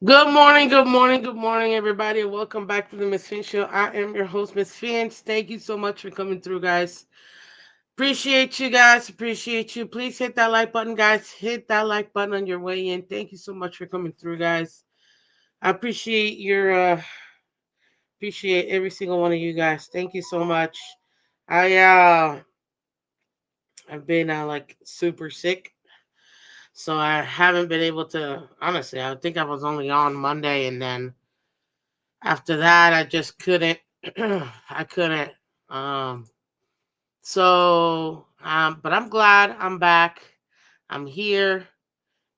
Good morning, good morning, good morning, everybody, and welcome back to the Miss Fin Show. I am your host, Miss Fins. Thank you so much for coming through, guys. Appreciate you guys. Appreciate you. Please hit that like button, guys. Hit that like button on your way in. Thank you so much for coming through, guys. I appreciate every single one of you guys. Thank you so much. I I've been like super sick, so I haven't been able to. Honestly, I think I was only on Monday, and then after that, I just couldn't. I couldn't. Um, but I'm glad I'm back. I'm here,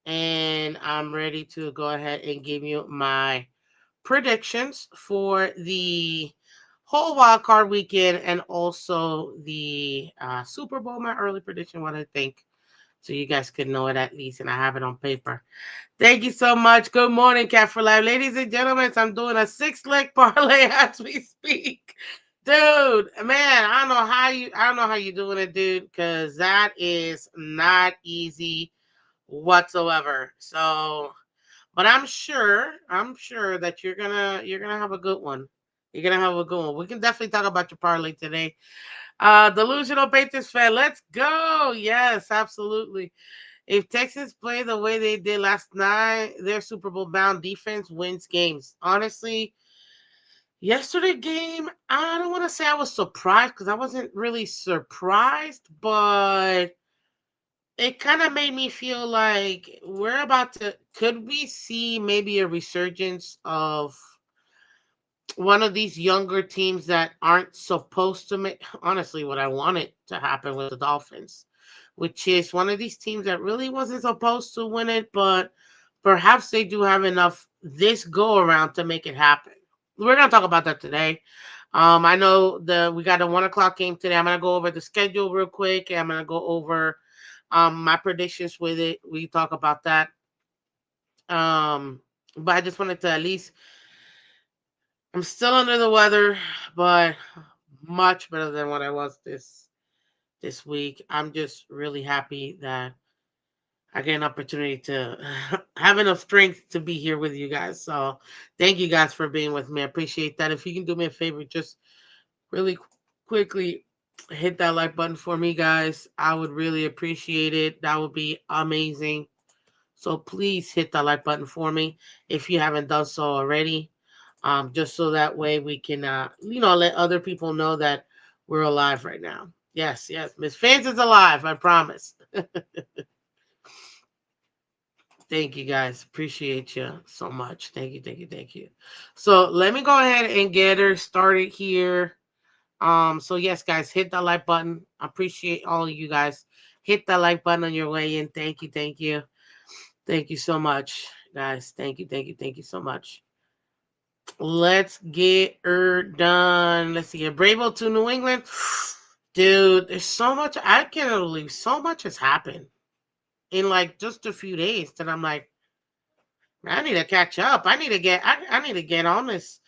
and I'm ready to go ahead and give you my predictions for the whole wild card weekend and also the Super Bowl. My early prediction, what I think, so you guys could know it at least, and I have it on paper. Thank you so much. Good morning, Cat for Life. Ladies and gentlemen, I'm doing a six-leg parlay as we speak. Dude, man, I don't know how you doing it, dude, because that is not easy whatsoever. So, but I'm sure that you're gonna have a good one. You're gonna have a good one. We can definitely talk about your parlay today. Delusional Patriots fan, let's go. Yes, absolutely. If Texas play the way they did last night, their Super Bowl bound defense wins games. Honestly, yesterday game, I don't want to say I was surprised because I wasn't really surprised, but it kind of made me feel like we're about to. Could we see maybe a resurgence of one of these younger teams that aren't supposed to make? Honestly, what I wanted to happen with the Dolphins, which is one of these teams that really wasn't supposed to win it, but perhaps they do have enough this go around to make it happen. We're gonna talk about that today. I know we got a 1 o'clock game today. I'm gonna go over the schedule real quick, and I'm gonna go over my predictions with it. We talk about that. Um, but I just wanted to at least. I'm still under the weather, but much better than what I was this week. I'm just really happy that I get an opportunity to have enough strength to be here with you guys. So thank you guys for being with me. I appreciate that. If you can do me a favor, just really quickly hit that like button for me, guys. I would really appreciate it. That would be amazing. So please hit that like button for me if you haven't done so already. Just so that way we can let other people know that we're alive right now. Yes, yes. Miss Fans is alive, I promise. Thank you guys. Appreciate you so much. Thank you, thank you, thank you. So let me go ahead and get her started here. So yes, guys, hit that like button. I appreciate all of you guys. Hit that like button on your way in. Thank you, thank you. Thank you so much, guys. Thank you, thank you, thank you so much. Let's get her done. Let's see here. Bravo to New England. Dude, there's so much. I can't believe so much has happened in like just a few days that I'm like, I need to catch up. I need to get on this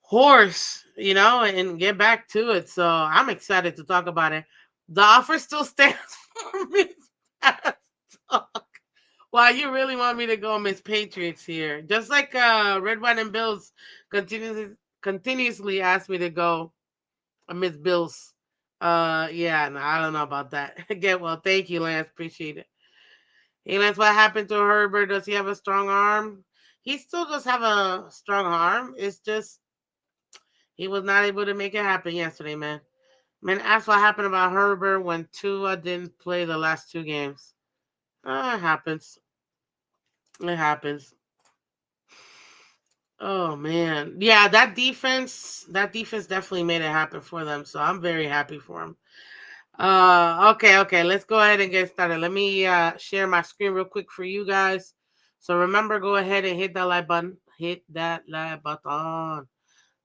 horse, and get back to it. So I'm excited to talk about it. The offer still stands for Miss Past Talk. Wow, you really want me to go Miss Patriots here. Just like Red, White, and Bills continuously ask me to go Miss Bills. Yeah, no, I don't know about that. Get well, thank you, Lance. Appreciate it. Hey, Lance, what happened to Herbert? Does he have a strong arm? He still does have a strong arm. It's just he was not able to make it happen yesterday, man. Man, ask what happened about Herbert when Tua didn't play the last two games. It happens. It happens. Oh man. Yeah, that defense definitely made it happen for them. So I'm very happy for them. Okay. Let's go ahead and get started. Let me share my screen real quick for you guys. So remember, go ahead and hit that like button. Hit that like button.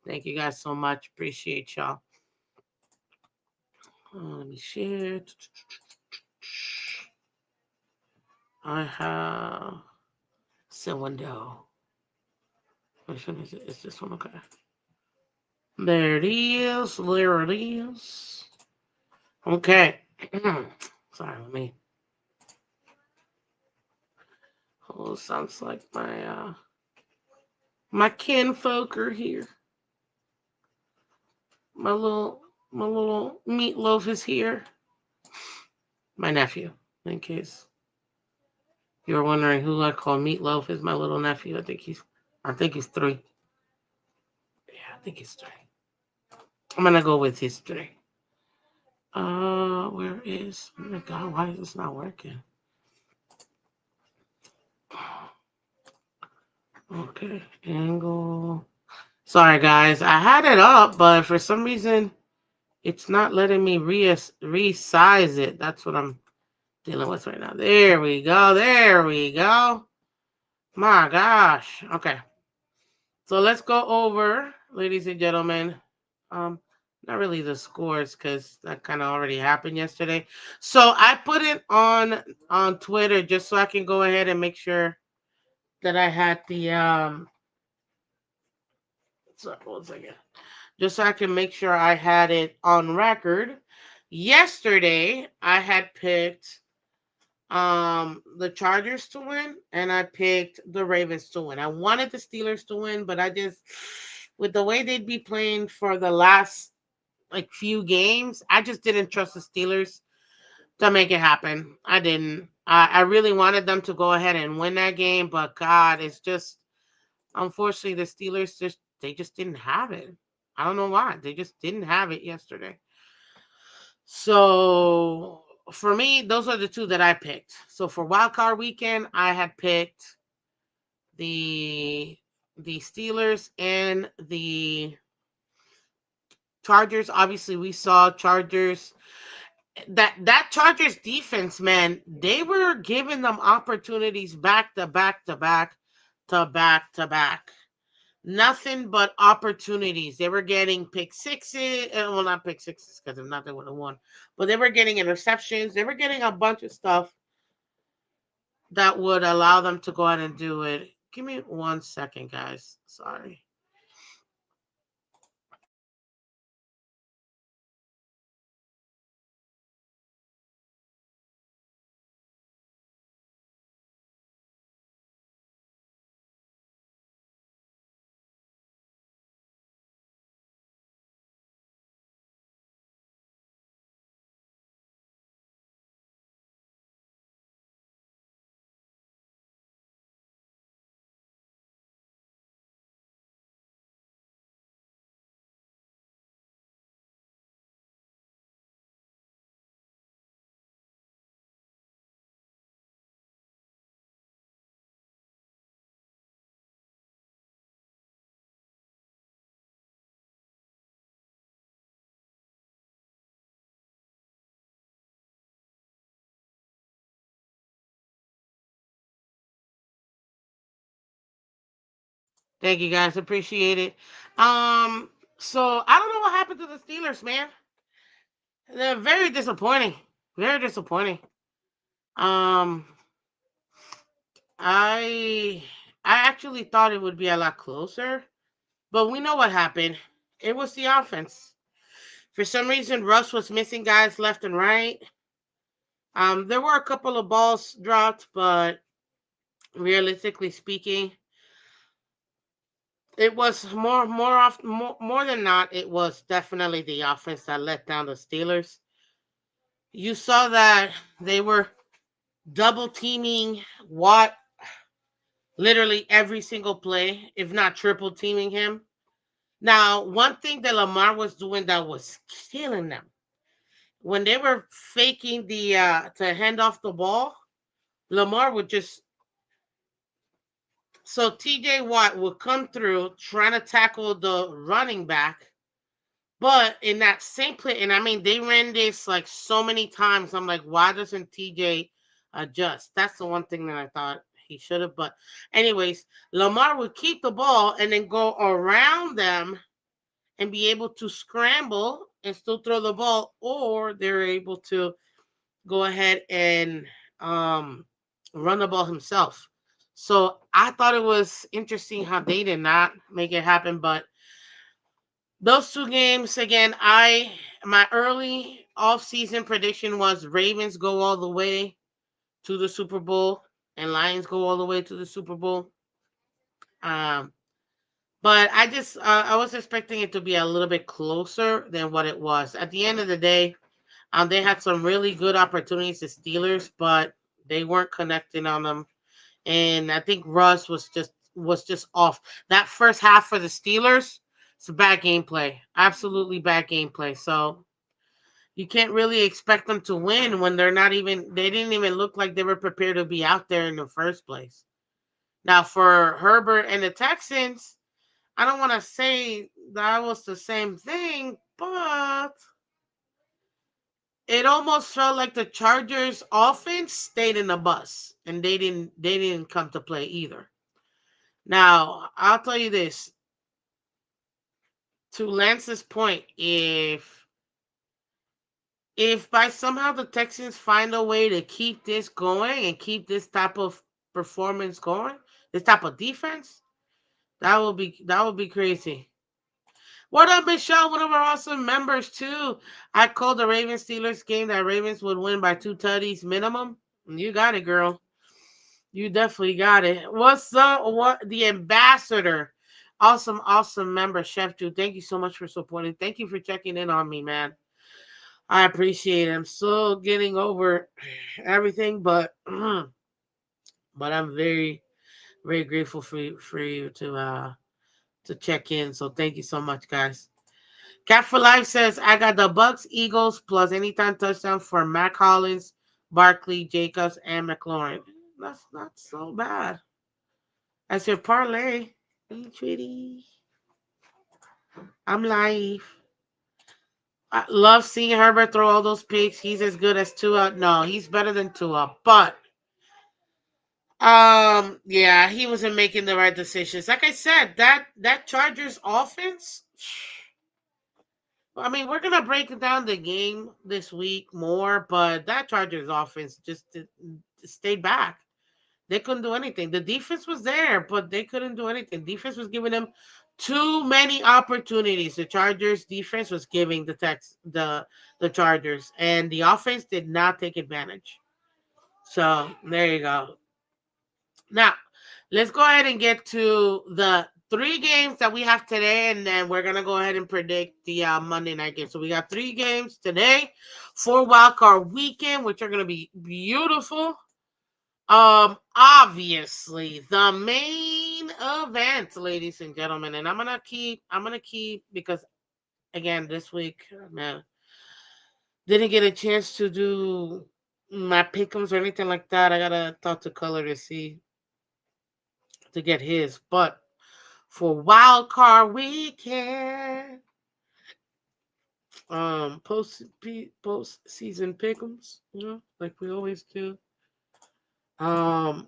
Thank you guys so much. Appreciate y'all. Let me share. I have send window. Which one is it? Is this one? Okay. There it is. There it is. Okay. Sorry, let me. Oh, sounds like my My kinfolk are here. My little meatloaf is here. My nephew, in case you're wondering who I call meatloaf, is my little nephew. I think he's 3. Yeah, I think he's 3. I'm gonna go with his 3. Where is? Oh my God, why is this not working? Okay, angle. Sorry, guys. I had it up, but for some reason, it's not letting me resize it. That's what I'm dealing with right now. There we go. There we go. My gosh. Okay. So let's go over, ladies and gentlemen. Um, Not really the scores because that kind of already happened yesterday. So I put it on Twitter just so I can go ahead and make sure that I had the. So, 1 second. Just so I can make sure I had it on record. Yesterday, I had picked the Chargers to win and I picked the Ravens to win. I wanted the Steelers to win, but I just with the way they'd be playing for the last like few games, I just didn't trust the Steelers to make it happen. I didn't. I really wanted them to go ahead and win that game, but God, it's just unfortunately the Steelers just didn't have it. I don't know why. They just didn't have it yesterday. So for me, those are the 2 that I picked. So for Wildcard weekend, I had picked the the Steelers and the Chargers. Obviously, we saw Chargers that Chargers defense, man, they were giving them opportunities back to back to back to back to back. Nothing but opportunities. They were getting pick sixes, well, not pick sixes because if not, they would have won. But they were getting interceptions. They were getting a bunch of stuff that would allow them to go ahead and do it. Give me 1 second, guys. Sorry. Thank you, guys. Appreciate it. Um, so I don't know what happened to the Steelers, man. They're very disappointing. Very disappointing. Um, I I actually thought it would be a lot closer, but we know what happened. It was the offense. For some reason, Russ was missing guys left and right. There were a couple of balls dropped, but realistically speaking, it was more than not. It was definitely the offense that let down the Steelers. You saw that they were double teaming Watt literally every single play, if not triple teaming him. Now, one thing that Lamar was doing that was killing them when they were faking the to hand off the ball, Lamar would just so TJ Watt would come through trying to tackle the running back, but in that same play, and I mean they ran this like so many times. I'm like, why doesn't TJ adjust? That's the one thing that I thought he should have. But anyways, Lamar would keep the ball and then go around them and be able to scramble and still throw the ball, or they're able to go ahead and um, run the ball himself. So I thought it was interesting how they did not make it happen. But those 2 games again, I my early off-season prediction was Ravens go all the way to the Super Bowl and Lions go all the way to the Super Bowl. Um, But I was expecting it to be a little bit closer than what it was. At the end of the day, they had some really good opportunities, the Steelers, but they weren't connecting on them. And I think Russ was just off. That first half for the Steelers, it's a bad gameplay. Absolutely bad gameplay. So you can't really expect them to win when they didn't even look like they were prepared to be out there in the first place. Now for Herbert and the Texans, I don't want to say that was the same thing, but it almost felt like the Chargers offense stayed in the bus and they didn't come to play either. Now, I'll tell you this, to Lance's point, if by somehow the Texans find a way to keep this going and keep this type of performance going, this type of defense, that would be crazy. What up, Michelle? One of our awesome members too. I called the Ravens Steelers game that Ravens would win by 2 tutties minimum. You got it, girl. You definitely got it. What's up? What the ambassador? Awesome, awesome member, Chef Jude. Thank you so much for supporting. Thank you for checking in on me, man. I appreciate it. I'm still getting over everything, but I'm very, very grateful for you to check in. So thank you so much, guys. Cap for Life says I got the Bucks, Eagles plus anytime touchdown for Mac Hollins, Barkley, Jacobs, and McLaurin. That's not so bad. That's your parlay. Hey, Tweety. I'm live. I love seeing Herbert throw all those picks. He's as good as Tua. No, he's better than Tua. But yeah, he wasn't making the right decisions. Like I said, that Chargers offense. I mean, we're gonna break down the game this week more, but that Chargers offense stayed back. They couldn't do anything. The defense was there, but they couldn't do anything. Defense was giving them too many opportunities. The Chargers defense was giving the Chargers, and the offense did not take advantage. So there you go. Now, let's go ahead and get to the three games that we have today, and then we're gonna go ahead and predict the Monday night game. So we got three games today for Wildcard Weekend, which are gonna be beautiful. Obviously, the main event, ladies and gentlemen, and I'm gonna keep because again this week, man, didn't get a chance to do my pickums or anything like that. I gotta talk to Color to see to get his, but for Wild Card Weekend, post season pickums, like we always do. Um,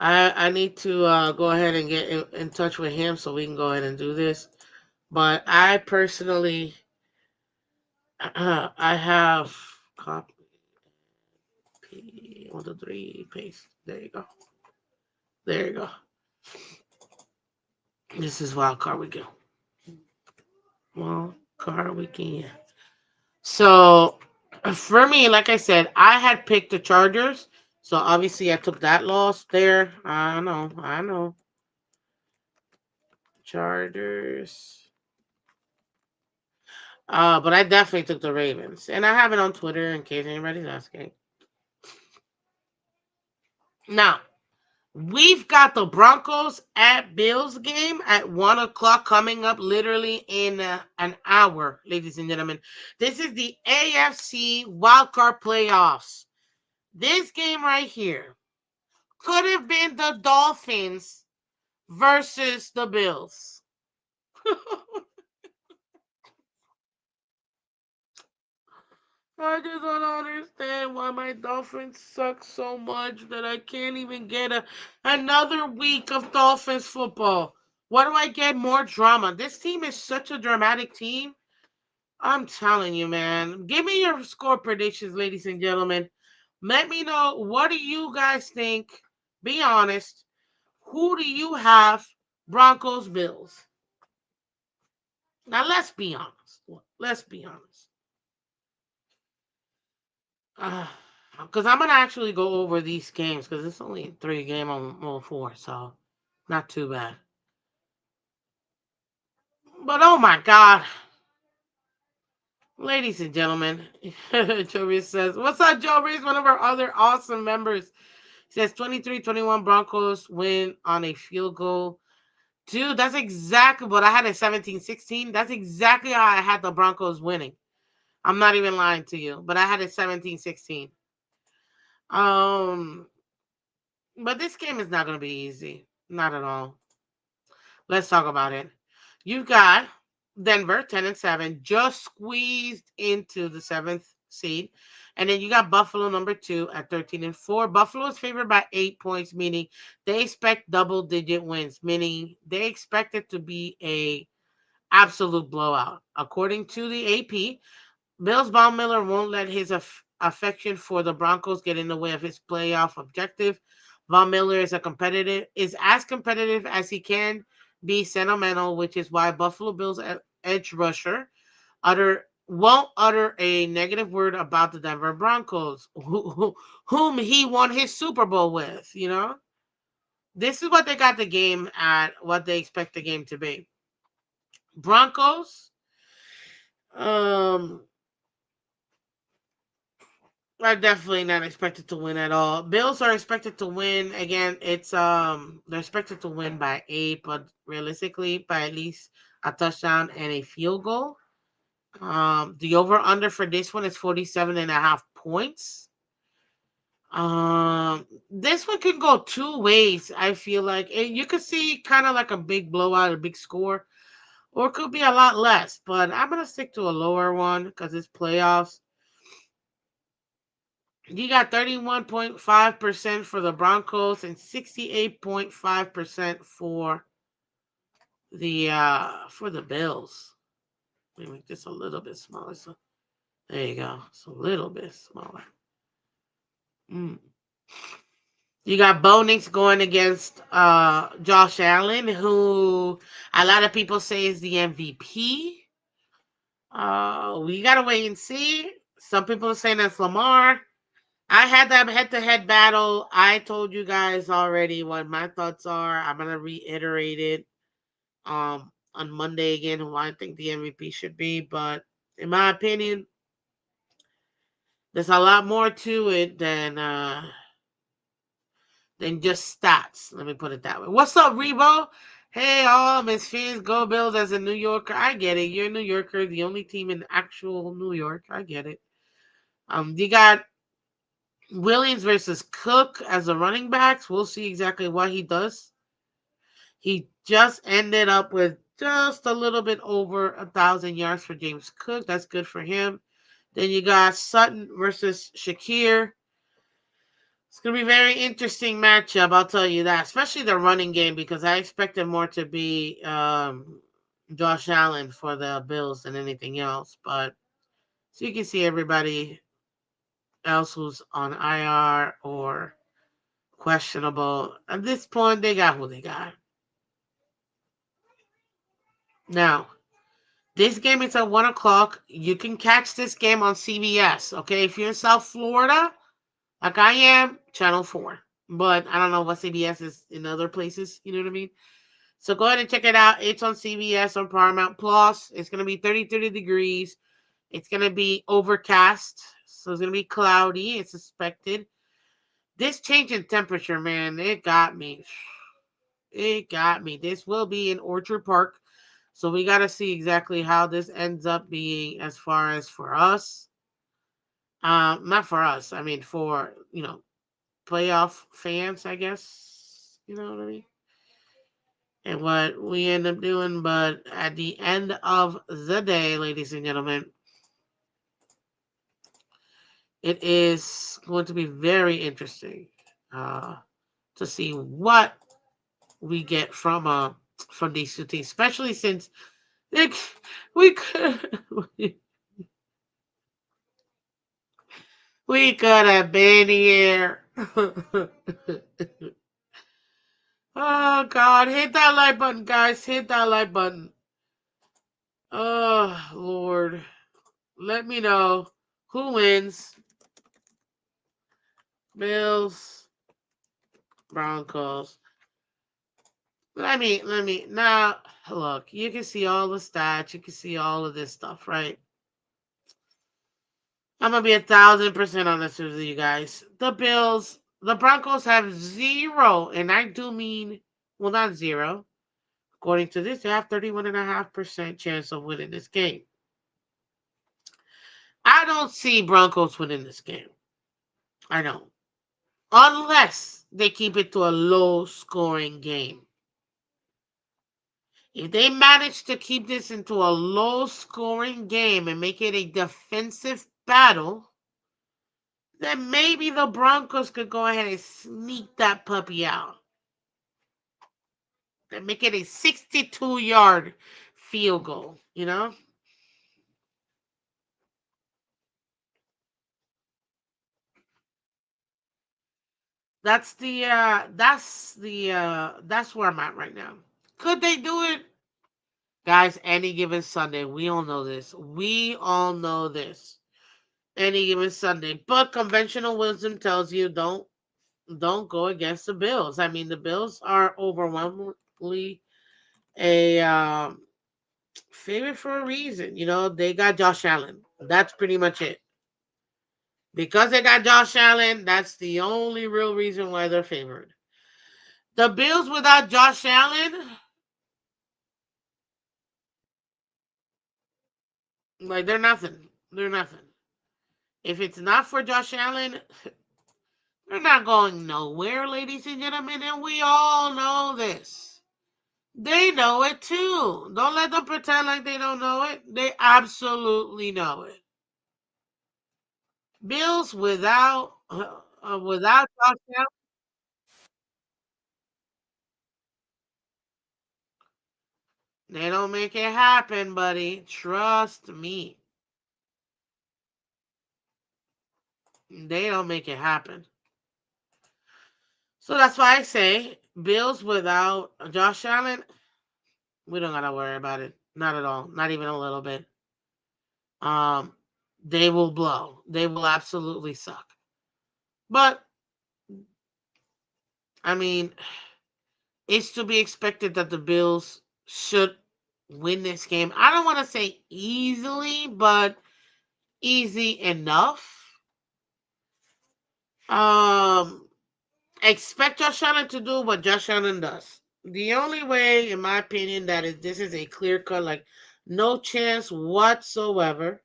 I need to go ahead and get in touch with him so we can go ahead and do this. But I personally, I have copy, 1, 2, 3, paste. There you go. There you go. This is Wild Card Weekend. Wild Card Weekend. So for me, like I said, I had picked the Chargers. So obviously I took that loss there. I know. Chargers. But I definitely took the Ravens. And I have it on Twitter in case anybody's asking. Now, we've got the Broncos at Bills game at 1 o'clock coming up literally in an hour, ladies and gentlemen. This is the AFC wildcard playoffs. This game right here could have been the Dolphins versus the Bills. I just don't understand why my Dolphins suck so much that I can't even get another week of Dolphins football. Why do I get more drama? This team is such a dramatic team. I'm telling you, man. Give me your score predictions, ladies and gentlemen. Let me know, what do you guys think? Be honest. Who do you have? Broncos, Bills. Now let's be honest. Let's be honest. Uh, Because I'm going to actually go over these games because it's only 3 game on 4, so not too bad. But oh my God. Ladies and gentlemen, Joe Reese says, what's up, Joe Reese? One of our other awesome members. He says 23-21 Broncos win on a field goal. Dude, that's exactly what I had at 17-16. That's exactly how I had the Broncos winning. I'm not even lying to you, but I had it 17-16. But this game is not going to be easy. Not at all. Let's talk about it. You've got Denver 10-7, just squeezed into the 7th seed. And then you got Buffalo number 2 at 13-4. Buffalo is favored by 8 points, meaning they expect double-digit wins, meaning they expect it to be a absolute blowout. According to the AP, Bills Von Miller won't let his affection for the Broncos get in the way of his playoff objective. Von Miller is as competitive as he can be sentimental, which is why Buffalo Bills edge rusher won't utter a negative word about the Denver Broncos, whom he won his Super Bowl with. This is what they got the game at, what they expect the game to be. Broncos, are definitely not expected to win at all. Bills are expected to win. Again, they're expected to win by 8, but realistically by at least a touchdown and a field goal. The over under for this one is 47.5 points. This one could go 2 ways. I feel like you could see kind of like a big blowout, a big score, or it could be a lot less. But I'm gonna stick to a lower one because it's playoffs. You got 31.5% for the Broncos and 68.5% for the Bills. Let me make this a little bit smaller. So there you go. It's a little bit smaller. You got Bo Nix going against Josh Allen, who a lot of people say is the MVP. We gotta wait and see. Some people are saying that's Lamar. I had that head-to-head battle. I told you guys already what my thoughts are. I'm gonna reiterate it on Monday again who I think the MVP should be. But in my opinion, there's a lot more to it than just stats. Let me put it that way. What's up, Rebo? Hey, all Miss Phins, go Bills as a New Yorker. I get it. You're a New Yorker, the only team in actual New York. I get it. You got Williams versus Cook as the running backs. We'll see exactly what he does. He just ended up with just a little bit over 1,000 yards for James Cook. That's good for him. Then you got Sutton versus Shakir. It's going to be a very interesting matchup, I'll tell you that. Especially the running game, because I expected more to be Josh Allen for the Bills than anything else. But so you can see everybody else who's on IR or questionable. At this point, they got who they got. Now, this game is at 1 o'clock. You can catch this game on CBS, okay? If you're in South Florida, like I am, Channel 4. But I don't know what CBS is in other places, you know what I mean? So go ahead and check it out. It's on CBS on Paramount Plus. It's going to be 30 degrees. It's going to be overcast. So it's going to be cloudy. It's expected. This change in temperature, man, it got me. It got me. This will be in Orchard Park. So we got to see exactly how this ends up being as far as for us. Not for us. I mean, for, playoff fans, I guess. You know what I mean? And what we end up doing. But at the end of the day, ladies and gentlemen, it is going to be very interesting to see what we get from these two teams, especially since we could we could have been here. Oh God, hit that like button, guys. Hit that like button. Oh Lord. Let me know who wins. Bills, Broncos. Let me now look. You can see all the stats. You can see all of this stuff, right? I'm gonna be 1,000% honest with you guys. The Broncos have zero, and I do mean, well, not zero. According to this, they have 31.5% chance of winning this game. I don't see Broncos winning this game. I don't. Unless they keep it to a low scoring game. If they manage to keep this into a low scoring game and make it a defensive battle, then maybe the Broncos could go ahead and sneak that puppy out and make it a 62-yard field goal, you know? That's where I'm at right now. Could they do it? Guys, any given Sunday, we all know this. We all know this. Any given Sunday. But conventional wisdom tells you don't go against the Bills. I mean, the Bills are overwhelmingly a favorite for a reason. You know, they got Josh Allen. That's pretty much it. Because they got Josh Allen, that's the only real reason why they're favored. The Bills without Josh Allen, like they're nothing. They're nothing. If it's not for Josh Allen, they're not going nowhere, ladies and gentlemen, and we all know this. They know it too. Don't let them pretend like they don't know it. They absolutely know it. Bills without Josh Allen, they don't make it happen, buddy. Trust me. They don't make it happen. So that's why I say Bills without Josh Allen, we don't gotta worry about it. Not at all. Not even a little bit. Um, they will blow. They will absolutely suck. But I mean, it's to be expected that the Bills should win this game. I don't want to say easily, but easy enough. Um, expect Josh Allen to do what Josh Allen does. The only way, in my opinion, that is this is a clear cut, like no chance whatsoever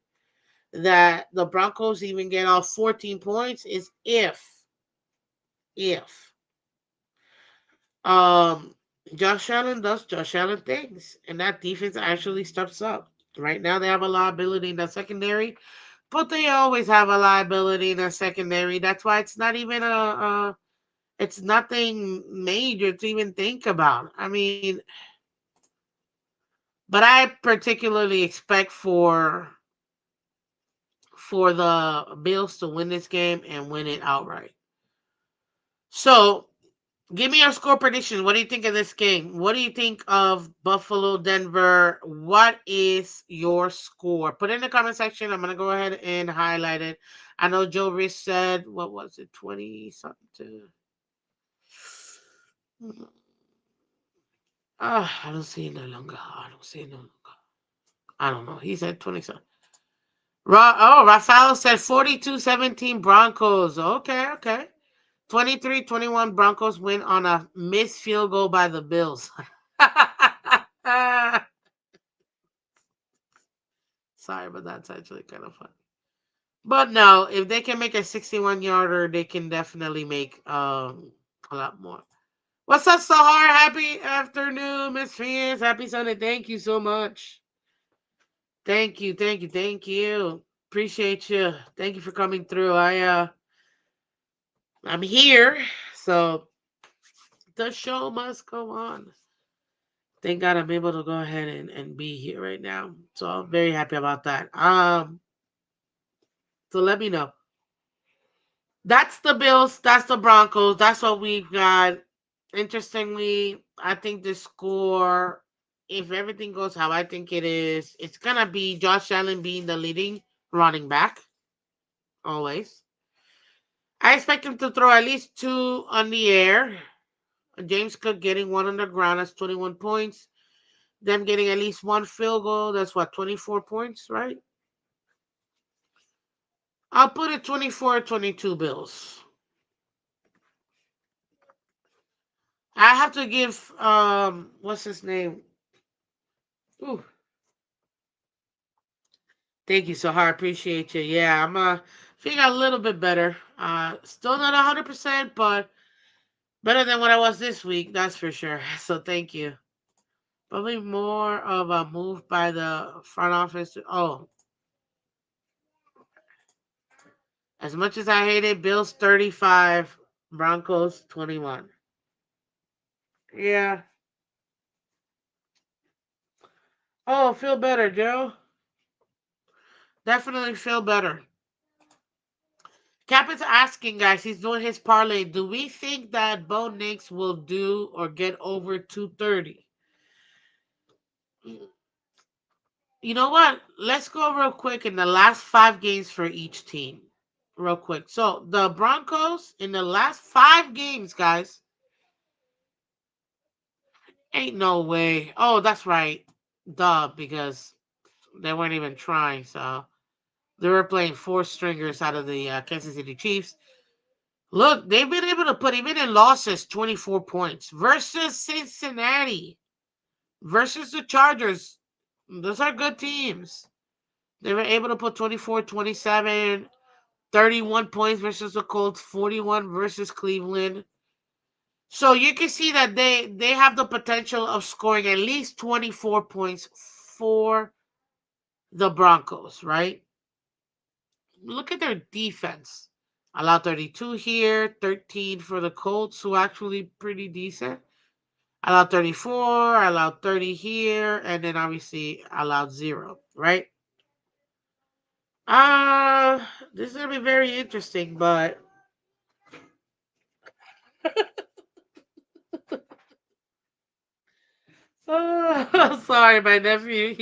that the Broncos even get off 14 points is if um Josh Allen does Josh Allen things and that defense actually steps up. Right now they have a liability in the secondary, but they always have a liability in the secondary. That's why it's not even it's nothing major to even think about. I mean, but I particularly expect for the Bills to win this game and win it outright. So, give me your score prediction. What do you think of this game? What do you think of Buffalo, Denver? What is your score? Put it in the comment section. I'm gonna go ahead and highlight it. I know Joe Rich said what was it, 20 something? I don't see it no longer. I don't see it no longer. I don't know. He said 20 something. Rafael said 42-17 Broncos. Okay, okay. 23-21 Broncos win on a missed field goal by the Bills. Sorry, but that's actually kind of funny. But no, if they can make a 61-yarder, they can definitely make a lot more. What's up, Sahar? Happy afternoon, Miss Phins. Happy Sunday. Thank you so much. Thank you, thank you, thank you. Appreciate you. Thank you for coming through. I'm here, so the show must go on. Thank God I'm able to go ahead and be here right now. So I'm very happy about that. So let me know. That's the Bills, that's the Broncos, that's what we've got. Interestingly, I think the score, if everything goes how I think it is, it's gonna be Josh Allen being the leading running back. Always. I expect him to throw at least 2 on the air. James Cook getting 1 on the ground. That's 21 points. Them getting at least 1 field goal. That's what, 24 points, right? I'll put it 24-22 Bills. I have to give what's his name? Ooh, thank you, Sahar. Appreciate you. Yeah, I'm feeling a little bit better. Still not 100%, but better than what I was this week, that's for sure. So thank you. Probably more of a move by the front office. Oh, as much as I hate it, Bills 35, Broncos 21. Yeah. Oh, feel better, Joe. Definitely feel better. Cap is asking, guys, he's doing his parlay. Do we think that Bo Nix will do or get over 230? You know what? Let's go real quick in the last 5 games for each team. Real quick. So the Broncos in the last 5 games, guys. Ain't no way. Oh, that's right. Duh, because they weren't even trying. So they were playing 4 stringers out of the Kansas City Chiefs. Look, they've been able to put, even in losses, 24 points versus Cincinnati, versus the Chargers. Those are good teams. They were able to put 24, 27, 31 points versus the Colts, 41 versus Cleveland. So you can see that they have the potential of scoring at least 24 points for the Broncos, right? Look at their defense. Allowed 32 here, 13 for the Colts, who actually pretty decent. Allowed 34, allowed 30 here, and then obviously allowed 0, right? Uh, this is gonna be very interesting, but sorry, my nephew.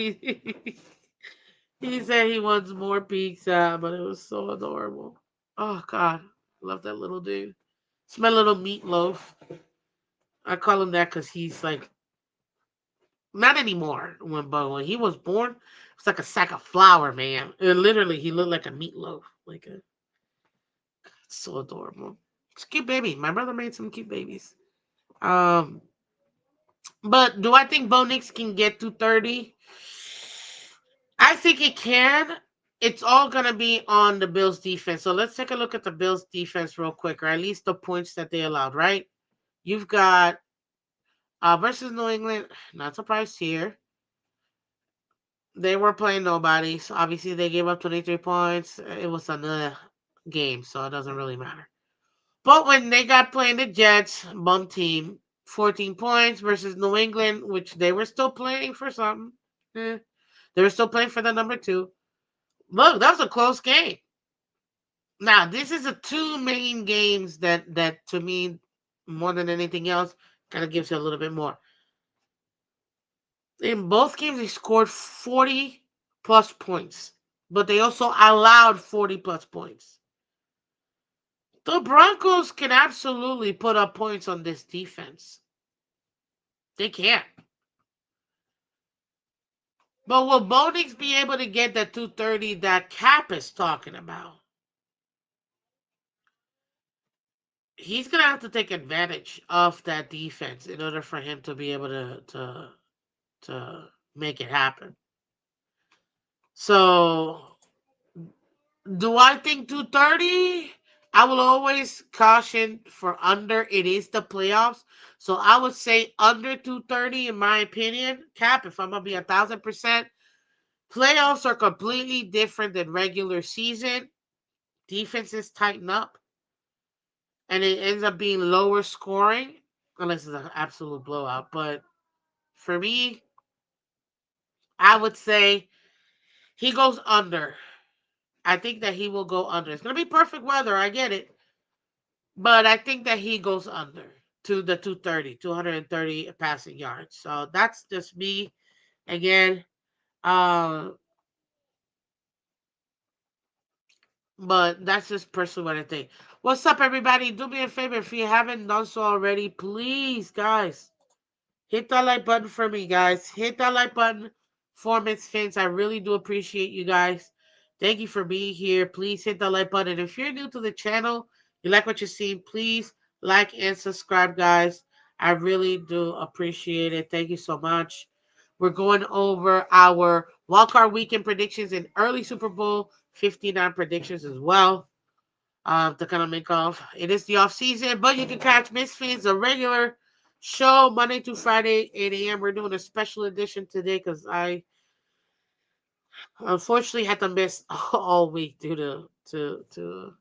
He said he wants more pizza, but it was so adorable. Oh God, love that little dude. It's my little meatloaf. I call him that because he's like, not anymore. But when he was born, it's like a sack of flour, man. Literally, he looked like a meatloaf. It's so adorable. It's a cute baby. My brother made some cute babies. Um, but do I think Bo Nix can get to 30? I think he can. It's all gonna be on the Bills defense. So let's take a look at the Bills defense real quick, or at least the points that they allowed, right? You've got versus New England, not surprised here. They were playing nobody, so obviously they gave up 23 points. It was another game, so it doesn't really matter. But when they got playing the Jets, bum team, 14 points versus New England, which they were still playing for something. Eh, they were still playing for the number 2. Look, that was a close game. Now, this is the 2 main games that to me, more than anything else, kind of gives you a little bit more. In both games, they scored 40 plus points, but they also allowed 40 plus points. The Broncos can absolutely put up points on this defense. They can. But will Bo Nix be able to get that 230 that Cap is talking about? He's gonna have to take advantage of that defense in order for him to be able to make it happen. So, do I think 230? I will always caution for under. It is the playoffs. So I would say under 230 in my opinion. Cap, if I'm gonna be 1,000%. Playoffs are completely different than regular season. Defenses tighten up and it ends up being lower scoring unless it's an absolute blowout. But for me, I would say he goes under. I think that he will go under. It's going to be perfect weather. I get it. But I think that he goes under to the 230 passing yards. So that's just me. Again, uh, But that's just personally what I think. What's up, everybody? Do me a favor if you haven't done so already, please, guys. Hit that like button for me, guys. Hit that like button for Miss Fins. I really do appreciate you guys. Thank you for being here. Please hit the like button. If you're new to the channel, you like what you're seeing, please like and subscribe, guys. I really do appreciate it. Thank you so much. We're going over our wildcard weekend predictions and early Super Bowl 59 predictions as well to kind of make off. It is the off season, but you can catch Misfits, a regular show Monday through Friday, 8 a.m. We're doing a special edition today because I unfortunately had to miss all week due to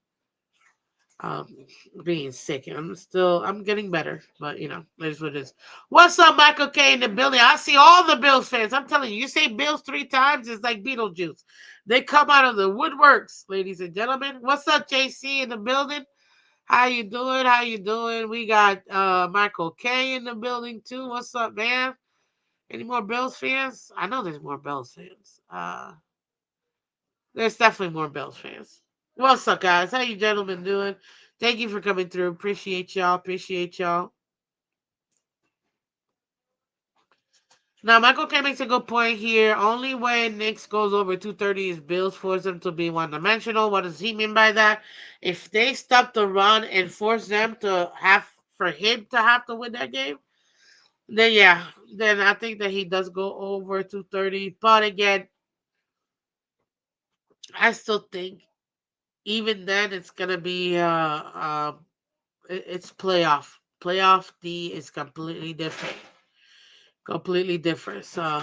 um being sick. I'm getting better, but it is what it is. What's up, Michael K in the building? I see all the Bills fans. I'm telling you, you say Bills 3 times, it's like Beetlejuice. They come out of the woodworks, ladies and gentlemen. What's up, JC in the building? How you doing? How you doing? We got Michael K in the building too. What's up, man? Any more Bills fans? I know there's more Bills fans. There's definitely more Bills fans. What's up, guys? How you gentlemen doing? Thank you for coming through. Appreciate y'all. Appreciate y'all. Now, Michael K makes a good point here. Only when Knicks goes over 230 is Bills force them to be one-dimensional. What does he mean by that? If they stop the run and force them to have for him to have to win that game, then yeah, then I think that he does go over 230. But again, I still think even then it's gonna be it's playoff. Playoff D is completely different. Completely different. So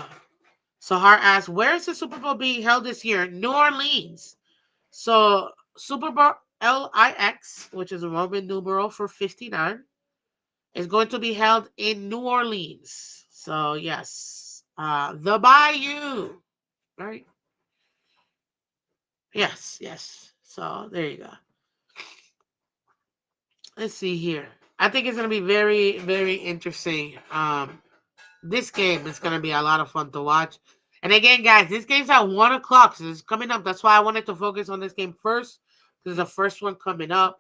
Hart asks, where is the Super Bowl being held this year? New Orleans. So Super Bowl LIX, which is a Roman numeral for 59, is going to be held in New Orleans. So yes. The Bayou. Right? Yes, yes. So there you go. Let's see here. I think it's gonna be very, very interesting. This game is gonna be a lot of fun to watch. And again, guys, this game's at 1 o'clock, so it's coming up. That's why I wanted to focus on this game first, because the first one coming up.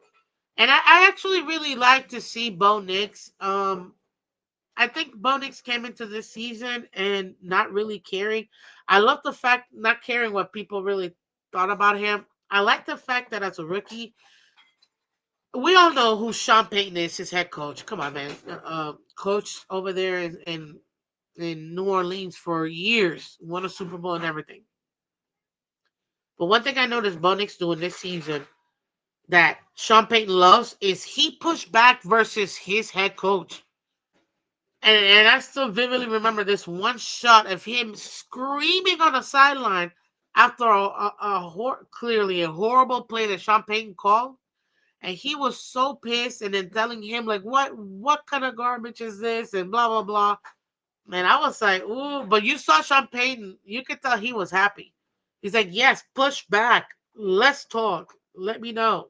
And I actually really like to see Bo Nix. I think Bo Nix came into this season and not really caring. I love the fact not caring what people really thought about him. I like the fact that as a rookie, we all know who Sean Payton is, his head coach. Come on, man. Coach over there in New Orleans for years, won a Super Bowl and everything. But one thing I noticed Bo Nix doing this season that Sean Payton loves is he pushed back versus his head coach. And I still vividly remember this one shot of him screaming on the sideline after clearly a horrible play that Sean Payton called. And he was so pissed and then telling him, like, what kind of garbage is this? And blah, blah, blah. Man, I was like, ooh, but you saw Sean Payton. You could tell he was happy. He's like, yes, push back. Let's talk. Let me know.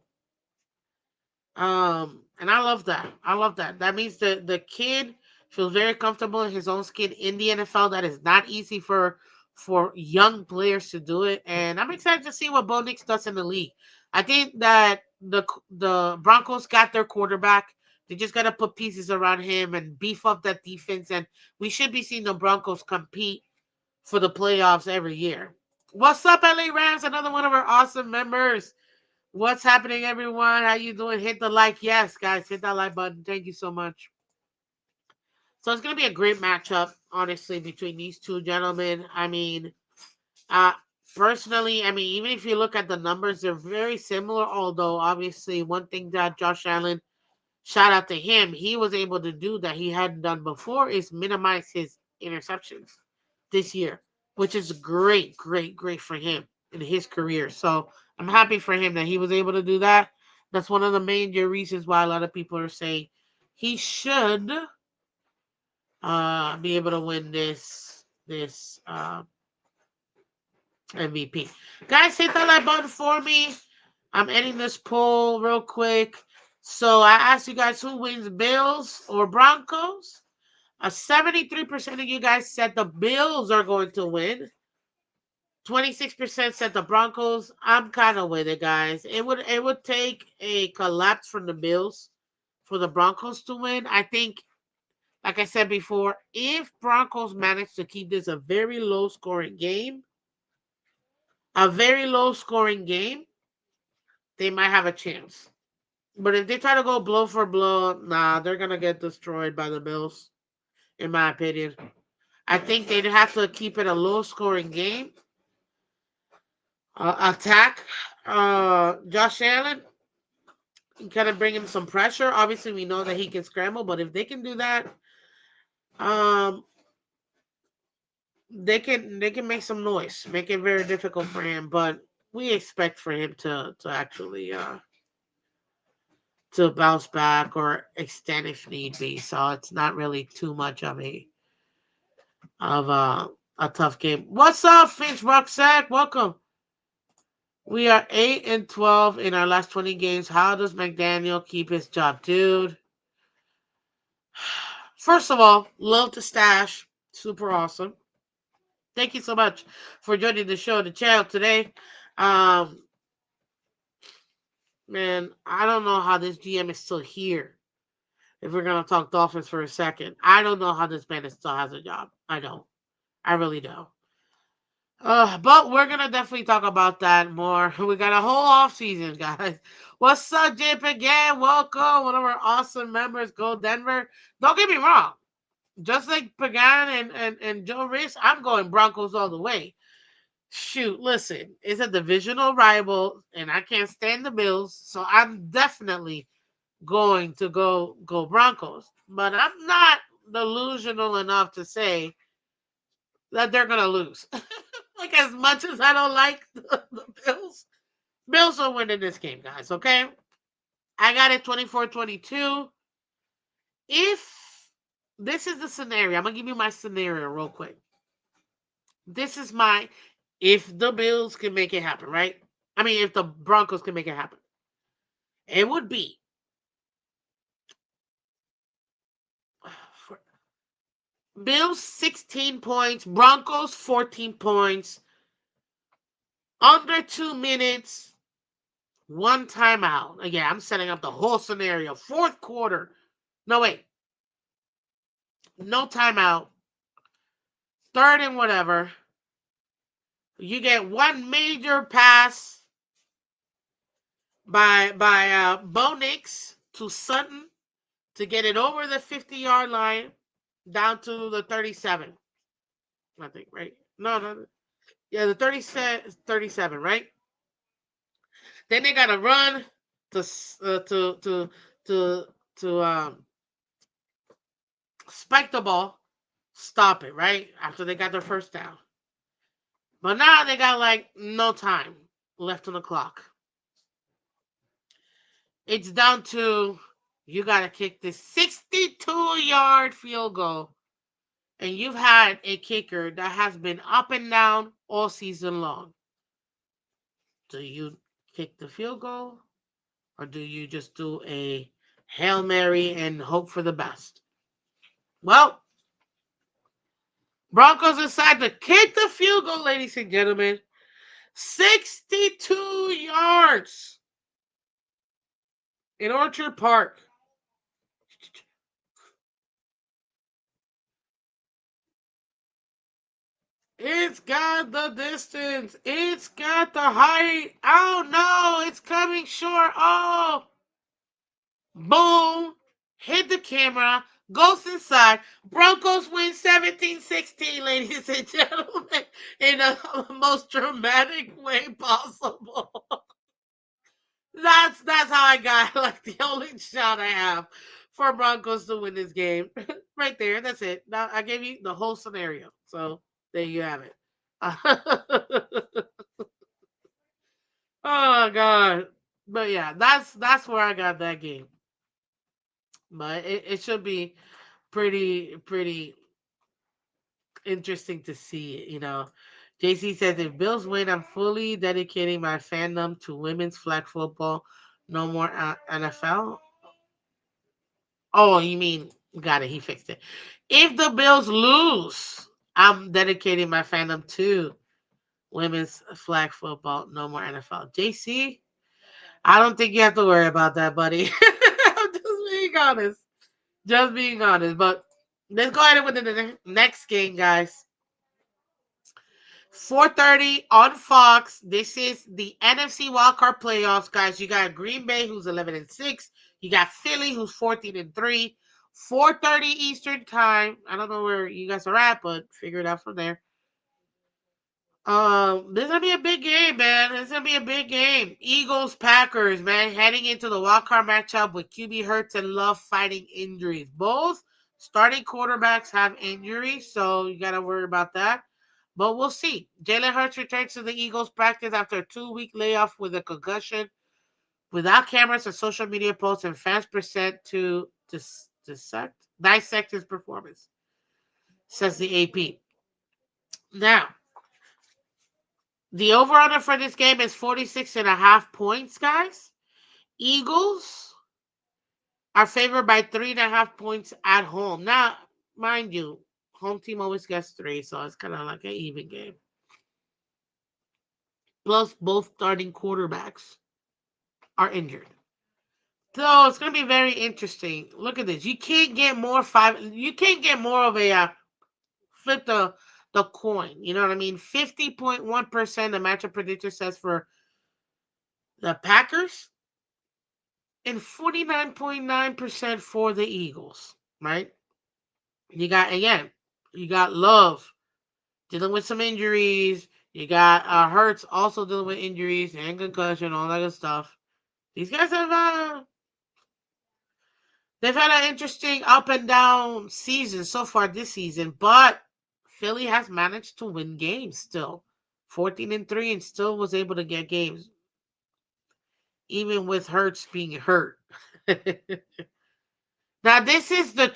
And I love that. I love that. That means the kid feels very comfortable in his own skin in the NFL. That is not easy for young players to do it. And I'm excited to see what Bo Nix does in the league. I think that the Broncos got their quarterback. They just got to put pieces around him and beef up that defense. And we should be seeing the Broncos compete for the playoffs every year. What's up, LA Rams? Another one of our awesome members. What's happening, everyone? How you doing? Hit the like. Yes, guys, hit that like button. Thank you so much. So it's going to be a great matchup, honestly, between these two gentlemen. I mean, uh, personally, I mean, even if you look at the numbers, they're very similar. Although, obviously, one thing that Josh Allen, shout out to him, he was able to do that he hadn't done before is minimize his interceptions this year, which is great, great, great for him in his career. So I'm happy for him that he was able to do that. That's one of the major reasons why a lot of people are saying he should be able to win this MVP. Guys, hit that like button for me. I'm ending this poll real quick. So I asked you guys who wins, Bills or Broncos. 73% of you guys said the Bills are going to win. 26% said the Broncos. I'm kind of with it, guys. It would take a collapse from the Bills for the Broncos to win. I think, like I said before, if Broncos manage to keep this a very low scoring game, they might have a chance. But if they try to go blow for blow, nah, they're gonna get destroyed by the Bills, in my opinion. I think they'd have to keep it a low scoring game. Attack Josh Allen, kind of bring him some pressure. Obviously, we know that he can scramble, but if they can do that, um, they can make some noise, make it very difficult for him. But we expect for him to actually to bounce back or extend if need be. So it's not really too much of a tough game. What's up, Finch Rucksack? Welcome. We are 8-12 in our last 20 games. How does McDaniel keep his job, dude? First of all, love the stash. Super awesome. Thank you so much for joining the show, the channel today. Um, man, I don't know how this GM is still here. If we're gonna talk Dolphins for a second, I don't know how this man still has a job. I don't. I really don't. But we're gonna definitely talk about that more. We got a whole off season, guys. What's up, Jip again? Welcome, one of our awesome members. Go Denver. Don't get me wrong. Just like Pagan and Joe Reese, I'm going Broncos all the way. Shoot, listen, it's a divisional rival, and I can't stand the Bills, so I'm definitely going to go Broncos. But I'm not delusional enough to say that they're gonna lose. Like, as much as I don't like the Bills, Bills will win in this game, guys. Okay, I got it 24-22. If this is the scenario, I'm gonna give you my scenario real quick. This is my if the Bills can make it happen, right? I mean, if the Broncos can make it happen, it would be Bills 16 points, Broncos 14 points, under 2 minutes, one timeout. Again, I'm setting up the whole scenario. Fourth quarter. No, wait. No timeout. Third and whatever. You get one major pass by Bo Nix to Sutton to get it over the 50-yard line down to the 37. I think, right? No. Yeah, the 37, right? Then they got to run to to spike the ball, stop it, right? After they got their first down. But now they got like no time left on the clock. It's down to you got to kick this 62-yard field goal. And you've had a kicker that has been up and down all season long. Do you kick the field goal? Or do you just do a Hail Mary and hope for the best? Well, Broncos decide to kick the field goal, ladies and gentlemen. 62 yards in Orchard Park. It's got the distance. It's got the height. Oh no, it's coming short. Oh, boom. Hit the camera. Goes inside. Broncos win 17-16, ladies and gentlemen, in the most dramatic way possible. That's how I got like the only shot I have for Broncos to win this game. Right there. That's it. Now I gave you the whole scenario. So there you have it. Oh God. But yeah, that's where I got that game. But it should be pretty interesting to see it, JC says if Bills win, I'm fully dedicating my fandom to women's flag football. No more NFL. Oh, you mean got it? He fixed it. If the Bills lose, I'm dedicating my fandom to women's flag football, no more NFL. JC, I don't think you have to worry about that, buddy. I'm just being honest. Just being honest. But let's go ahead and win the next game, guys. 4:30 on Fox. This is the NFC Wildcard playoffs, guys. You got Green Bay, who's 11-6. You got Philly, who's 14-3. 4:30 Eastern time. I don't know where you guys are at, but figure it out from there. This is gonna be a big game, man. This is gonna be a big game. Eagles, Packers, man, heading into the wild card matchup with QB Hurts and Love fighting injuries. Both starting quarterbacks have injuries, so you gotta worry about that. But we'll see. Jalen Hurts returns to the Eagles practice after a 2-week layoff with a concussion, without cameras and social media posts, and fans present to dissect his performance, says the AP. Now, the over-under for this game is 46.5 points, guys. Eagles are favored by 3.5 points at home. Now, mind you, home team always gets 3, so it's kind of like an even game. Plus, both starting quarterbacks are injured. So it's going to be very interesting. Look at this. You can't get more of a flip the coin. You know what I mean? 50.1% the matchup predictor says for the Packers and 49.9% for the Eagles, right? You got Love dealing with some injuries. You got Hurts also dealing with injuries and concussion, all that good stuff. These guys have they've had an interesting up and down season so far this season, but Philly has managed to win games still. 14-3 and still was able to get games. Even with Hurts being hurt. Now this is the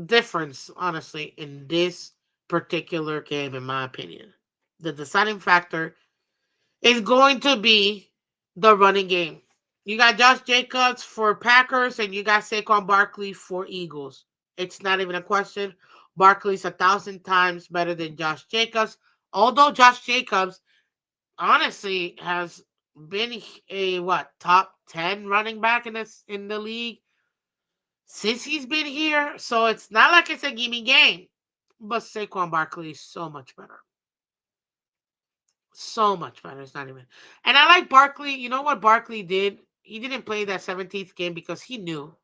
difference, honestly, in this particular game, in my opinion. The deciding factor is going to be the running game. You got Josh Jacobs for Packers, and you got Saquon Barkley for Eagles. It's not even a question. Barkley's 1,000 times better than Josh Jacobs. Although Josh Jacobs, honestly, has been a top 10 running back in the league since he's been here. So it's not like it's a gimme game. But Saquon Barkley is so much better. So much better. It's not even. And I like Barkley. You know what Barkley did? He didn't play that 17th game because he knew.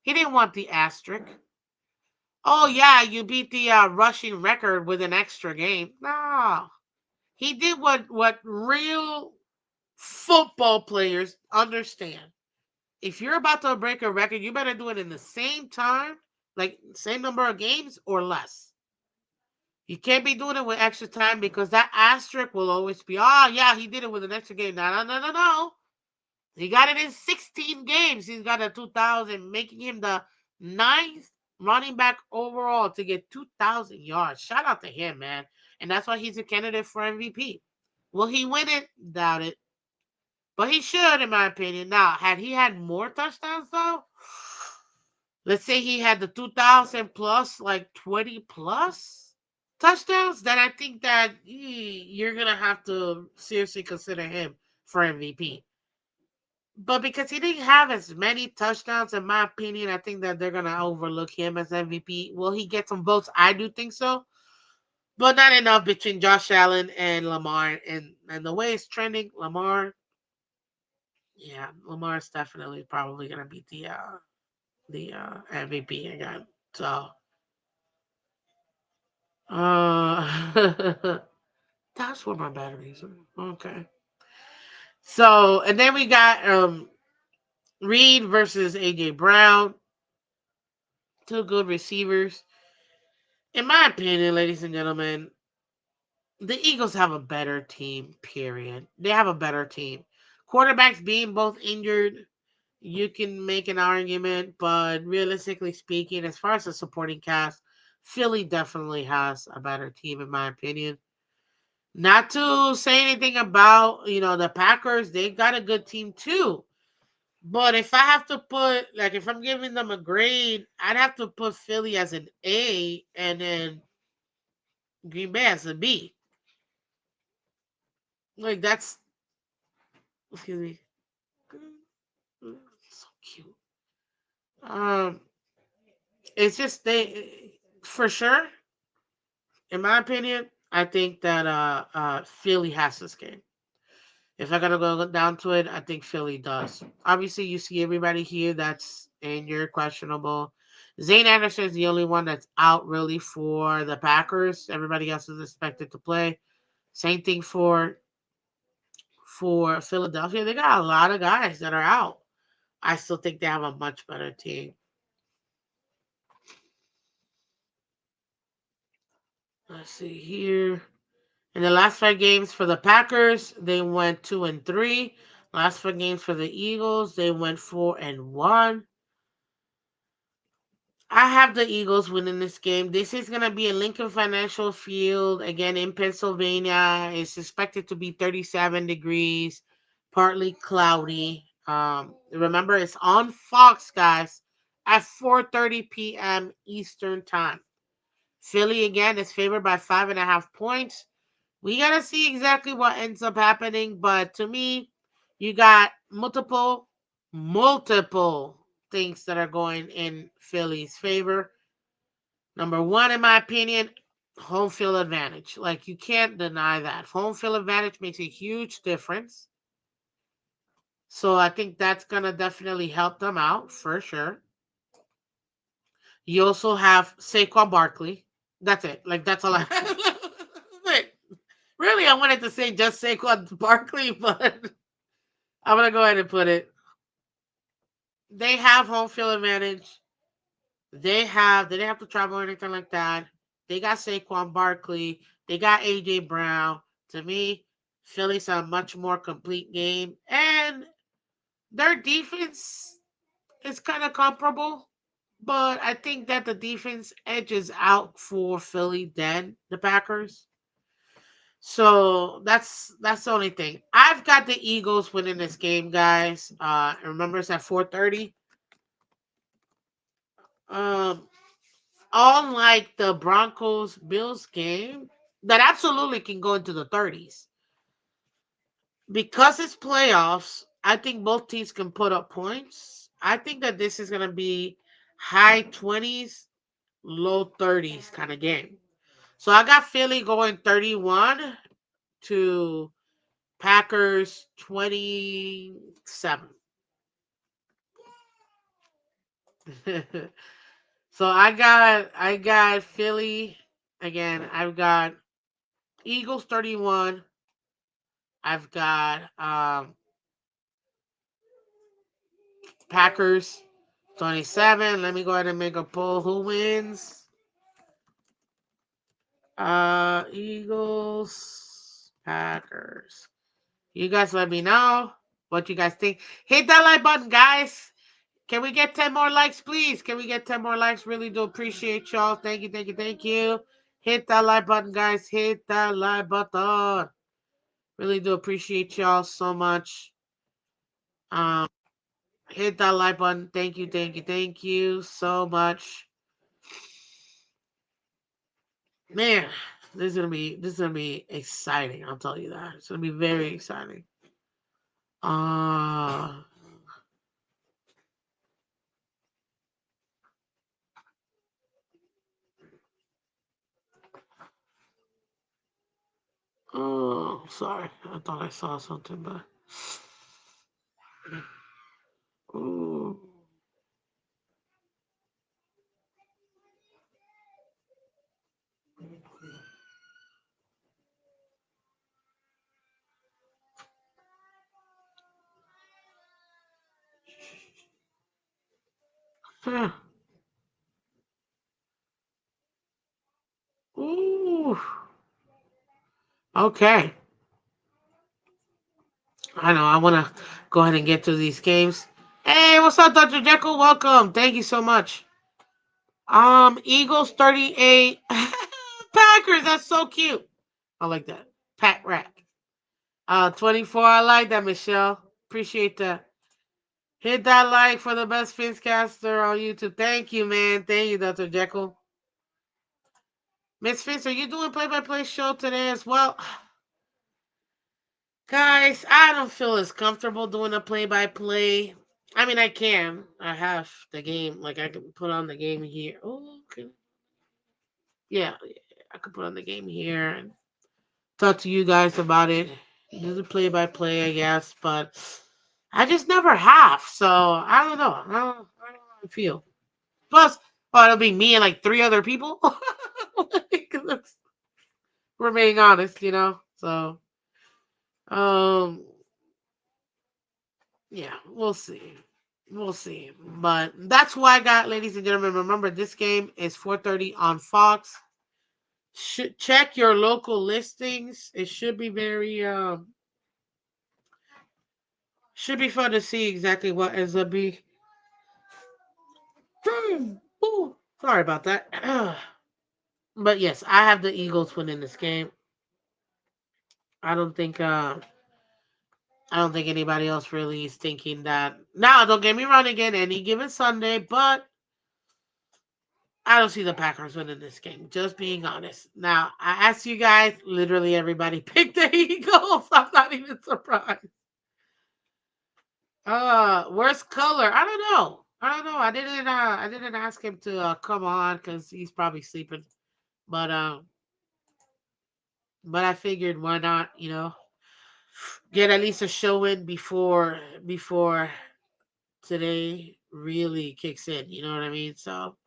He didn't want the asterisk. Oh, yeah, you beat the rushing record with an extra game. No. He did what real football players understand. If you're about to break a record, you better do it in the same time, like same number of games or less. You can't be doing it with extra time because that asterisk will always be, oh, yeah, he did it with an extra game. No. He got it in 16 games. He's got a 2,000, making him the ninth running back overall to get 2,000 yards. Shout out to him, man. And that's why he's a candidate for MVP. Will he win it? Doubt it. But he should, in my opinion. Now, had he had more touchdowns, though, let's say he had the 2,000 plus, like 20 plus touchdowns, then I think that you're going to have to seriously consider him for MVP. But because he didn't have as many touchdowns, in my opinion, I think that they're going to overlook him as MVP. Will he get some votes? I do think so. But not enough between Josh Allen and Lamar. And the way it's trending, Lamar is definitely probably gonna beat the MVP again. So that's where my batteries are. Okay. So and then we got Reed versus AJ Brown. Two good receivers. In my opinion, ladies and gentlemen, the Eagles have a better team, period. They have a better team. Quarterbacks being both injured, you can make an argument, but realistically speaking, as far as the supporting cast, Philly definitely has a better team, in my opinion. Not to say anything about, the Packers, they got a good team too. But if I have to put, like, if I'm giving them a grade, I'd have to put Philly as an A and then Green Bay as a B. Like, that's, excuse me. So cute. Um, it's just for sure, in my opinion, I think that Philly has this game. If I gotta go down to it, I think Philly does. Obviously, you see everybody here that's and you're questionable. Zane Anderson is the only one that's out really for the Packers. Everybody else is expected to play. Same thing for Philadelphia. They got a lot of guys that are out. I still think they have a much better team. Let's see here. In the last 5 games for the Packers, they went 2-3. Last 5 games for the Eagles, they went 4-1. I have the Eagles winning this game. This is going to be in Lincoln Financial Field, again in Pennsylvania. It's expected to be 37 degrees, partly cloudy. Remember, it's on Fox, guys, at 4:30 p.m. Eastern Time. Philly, again, is favored by 5.5 points. We got to see exactly what ends up happening, but to me, you got multiple things that are going in Philly's favor. Number one, in my opinion, home field advantage. Like, you can't deny that. Home field advantage makes a huge difference. So I think that's going to definitely help them out for sure. You also have Saquon Barkley. That's it. Like, that's all I have. Wait, really, I wanted to say just Saquon Barkley, but I'm going to go ahead and put it. They have home field advantage. They didn't have to travel or anything like that. They got Saquon Barkley. They got AJ Brown. To me, Philly's a much more complete game. And their defense is kind of comparable. But I think that the defense edges out for Philly than the Packers. So that's the only thing. I've got the Eagles winning this game, guys. Remember it's at 4:30. Um, Unlike the Broncos Bills game, that absolutely can go into the 30s. Because it's playoffs, I think both teams can put up points. I think that this is going to be high 20s, low 30s kind of game. So I got Philly going 31 to Packers 27. So I got Philly again. I've got Eagles 31. I've got Packers 27. Let me go ahead and make a poll. Who wins? Eagles, Packers. You guys let me know what you guys think. Hit that like button, guys. Can we get 10 more likes, please? Can we get 10 more likes? Really do appreciate y'all. Thank you, thank you, thank you. Hit that like button, guys. Hit that like button. Really do appreciate y'all so much. Um, Hit that like button. Thank you, thank you, thank you so much. Man, this is gonna be exciting. I'll tell you that. It's gonna be very exciting. Uh oh, sorry. I thought I saw something, but ooh. Huh. Ooh. Okay. I know. I want to go ahead and get to these games. Hey, what's up, Dr. Jekyll? Welcome. Thank you so much. Eagles 38. Packers. That's so cute. I like that. Pat Rack. 24. I like that, Michelle. Appreciate that. Hit that like for the best Finscaster on YouTube. Thank you, man. Thank you, Dr. Jekyll. Miss Fins, are you doing play-by-play show today as well? Guys, I don't feel as comfortable doing a play-by-play. I mean, I can. I have the game. Like, I can put on the game here. Oh, okay. Yeah, I could put on the game here and talk to you guys about it. Do the play-by-play, I guess. But I just never have. So, I don't know. I don't know how I feel. Plus, oh, it'll be me and like 3 other people. We're being honest, you know? So, um, yeah, we'll see. We'll see. But that's why I got, ladies and gentlemen. Remember, this game is 4:30 on Fox. Check your local listings. It should be should be fun to see exactly what ends up being. Ooh, sorry about that. But yes, I have the Eagles winning this game. I don't think I don't think anybody else really is thinking that. Now, don't get me wrong again, any given Sunday, but I don't see the Packers winning this game. Just being honest. Now, I asked you guys, literally everybody picked the Eagles. I'm not even surprised. Worst color? I don't know. I don't know. I didn't ask him to come on because he's probably sleeping. But but I figured why not, get at least a show in before today really kicks in. You know what I mean? So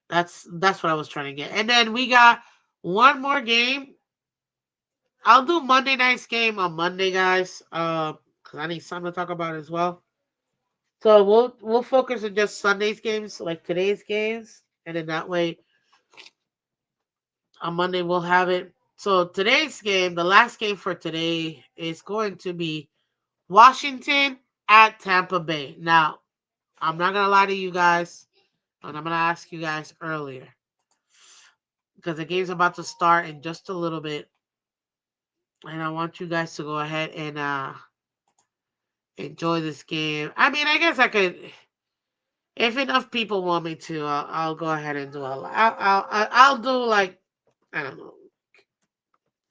that's what I was trying to get. And then we got one more game. I'll do Monday night's game on Monday, guys. Cause I need something to talk about as well. So we'll focus on just Sunday's games, like today's games, and then that way on Monday we'll have it. So today's game, the last game for today, is going to be Washington at Tampa Bay. Now, I'm not gonna lie to you guys, and I'm gonna ask you guys earlier because the game's about to start in just a little bit, and I want you guys to go ahead and enjoy this game. I mean, I guess I could, if enough people want me to, I'll go ahead and do I'll do like, I don't know,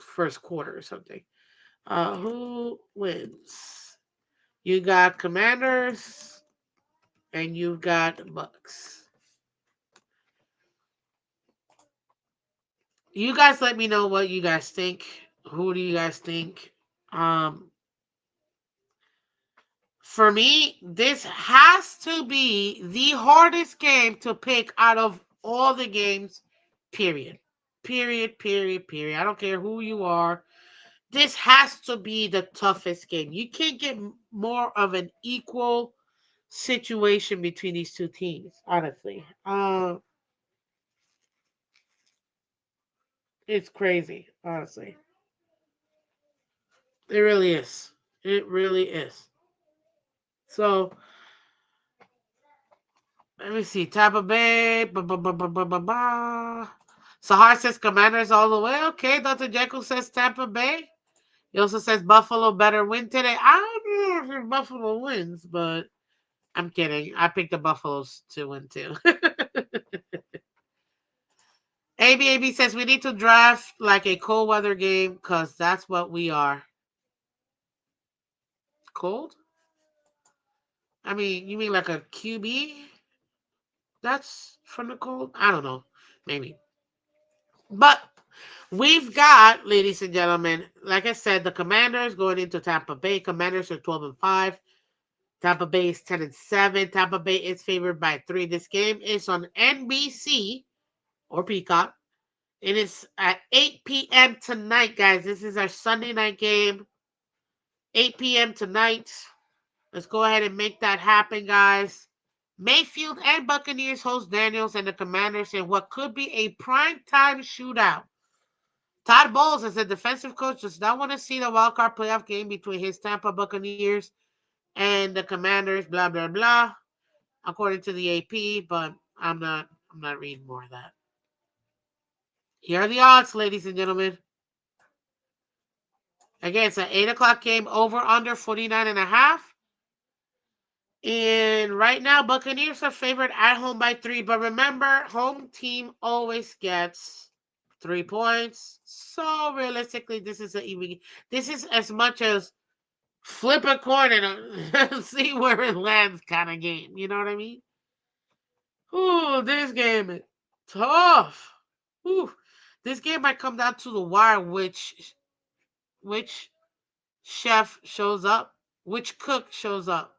first quarter or something. Who wins? You got Commanders and you've got Bucks. You guys let me know what you guys think. Who do you guys think? Um, for me, this has to be the hardest game to pick out of all the games, period. Period, period, period. I don't care who you are. This has to be the toughest game. You can't get more of an equal situation between these two teams, honestly. It's crazy, honestly. It really is. It really is. So, let me see. Tampa Bay. Sahar says Commanders all the way. Okay. Dr. Jekyll says Tampa Bay. He also says Buffalo better win today. I don't know if Buffalo wins, but I'm kidding. I picked the Buffaloes to win too. ABAB says we need to draft like a cold weather game because that's what we are. Cold? I mean, you mean like a QB? That's from the cold? I don't know. Maybe. But we've got, ladies and gentlemen, like I said, the Commanders going into Tampa Bay. Commanders are 12-5. Tampa Bay is 10-7. Tampa Bay is favored by 3. This game is on NBC or Peacock. It is at 8 p.m. tonight, guys. This is our Sunday night game. 8 p.m. tonight. Let's go ahead and make that happen, guys. Mayfield and Buccaneers host Daniels and the Commanders in what could be a prime-time shootout. Todd Bowles, as a defensive coach, does not want to see the wildcard playoff game between his Tampa Buccaneers and the Commanders, blah, blah, blah, according to the AP, but I'm not reading more of that. Here are the odds, ladies and gentlemen. Again, it's an 8 o'clock game, over under 49.5. And right now, Buccaneers are favored at home by 3. But remember, home team always gets 3 points. So realistically, this is a even. This is as much as flip a coin and see where it lands kind of game. You know what I mean? Ooh, this game is tough. Ooh, this game might come down to the wire. Which chef shows up? Which cook shows up?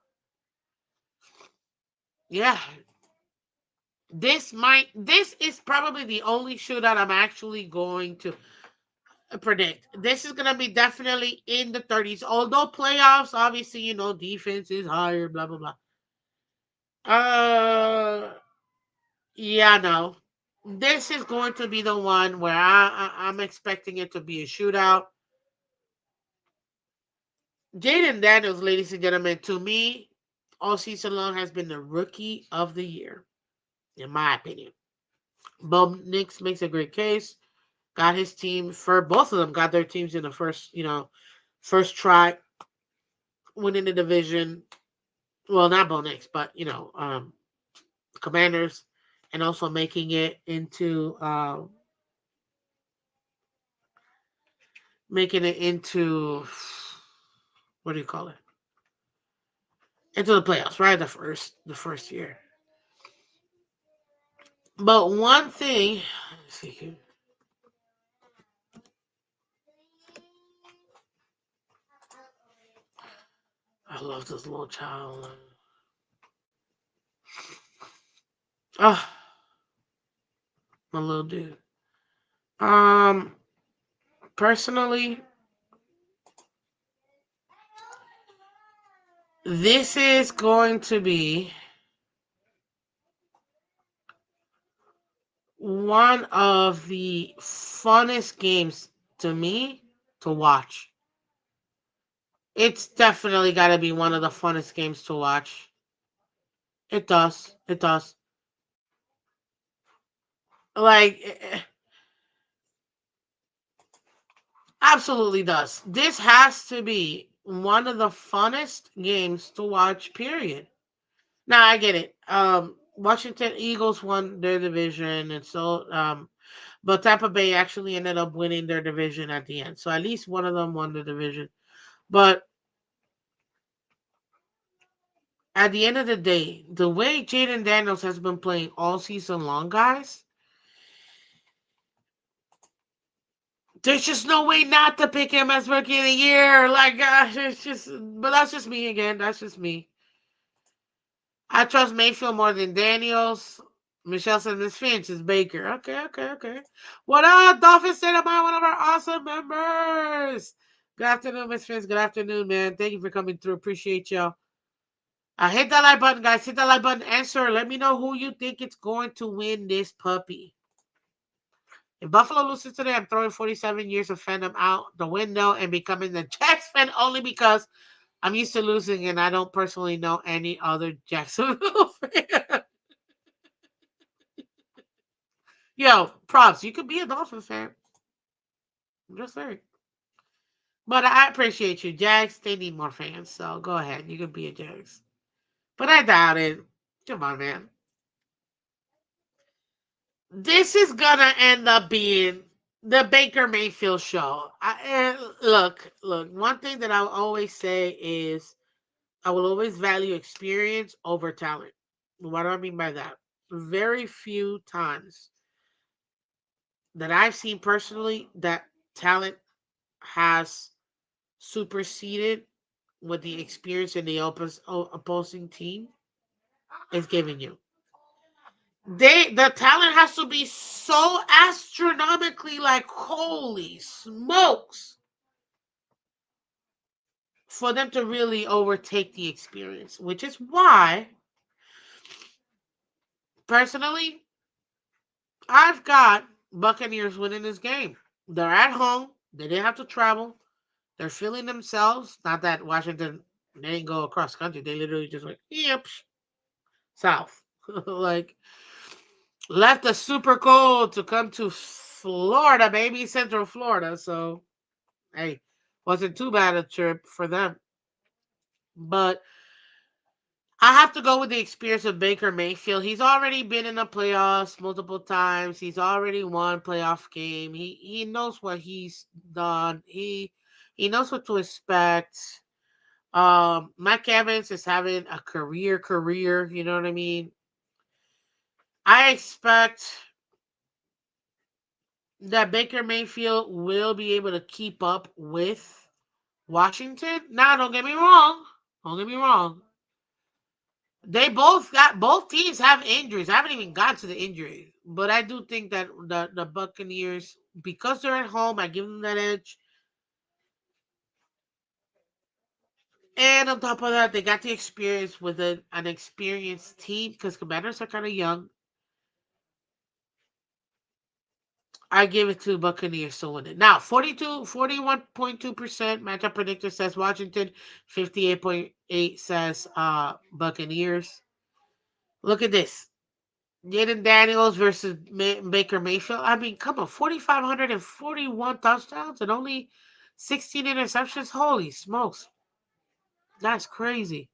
Yeah, this is probably the only shootout I'm actually going to predict. This is gonna be definitely in the 30s. Although playoffs, obviously, defense is higher, blah blah blah. Yeah, no. This is going to be the one where I'm expecting it to be a shootout. Jaden Daniels, ladies and gentlemen, to me, all season long has been the rookie of the year, in my opinion. Bo Nix makes a great case. Got his team for both of them. Got their teams in the first try, winning the division. Well, not Bo Nix, but Commanders, and also making it into what do you call it? Into the playoffs, right? The first year. But one thing, let's see here. I love this little child. Oh, my little dude. Um, Personally, this is going to be one of the funnest games to me to watch. It's definitely got to be one of the funnest games to watch. It does. It does. Like, absolutely does. This has to be one of the funnest games to watch, period. Now, I get it. Washington Eagles won their division, and but Tampa Bay actually ended up winning their division at the end. So at least one of them won the division. But at the end of the day, the way Jaden Daniels has been playing all season long, guys, there's just no way not to pick him as rookie of the year. Like, but that's just me again. That's just me. I trust Mayfield more than Daniels. Michelle said Miss Finch is Baker. Okay, okay, okay. What up, Dolphin State of Mind, one of our awesome members. Good afternoon, Miss Finch. Good afternoon, man. Thank you for coming through. Appreciate y'all. Hit that like button, guys. Hit that like button. Answer. Let me know who you think it's going to win this puppy. If Buffalo loses today, I'm throwing 47 years of fandom out the window and becoming the Jacks fan only because I'm used to losing and I don't personally know any other Jacksonville fan. Yo, props. You could be a Dolphins fan. I'm just saying. But I appreciate you. Jags, they need more fans. So go ahead. You can be a Jags. But I doubt it. Come on, man. This is going to end up being the Baker Mayfield show. Look. One thing that I'll always say is I will always value experience over talent. What do I mean by that? Very few times that I've seen personally that talent has superseded what the experience in the opposing team is giving you. The talent has to be so astronomically like holy smokes for them to really overtake the experience, which is why personally I've got Buccaneers winning this game. They're at home. They didn't have to travel. They're feeling themselves. Not that Washington they didn't go across country. They literally just like yep south. Like left the super cold to come to Florida, baby, Central Florida. So hey, wasn't too bad a trip for them. But I have to go with the experience of Baker Mayfield. He's already been in the playoffs multiple times. He's already won playoff game. He knows what he's done. He knows what to expect. Mike Evans is having a career. You know what I mean? I expect that Baker Mayfield will be able to keep up with Washington. Now, don't get me wrong. Don't get me wrong. Both teams have injuries. I haven't even got to the injuries, but I do think that the Buccaneers, because they're at home, I give them that edge. And on top of that, they got the experience with an experienced team because Commanders are kind of young. I give it to Buccaneers to win it. Now, 41.2% matchup predictor says Washington, 58.8 says Buccaneers. Look at this. Jaden Daniels versus Baker Mayfield. I mean, come on, 4,541 touchdowns and only 16 interceptions. Holy smokes. That's crazy.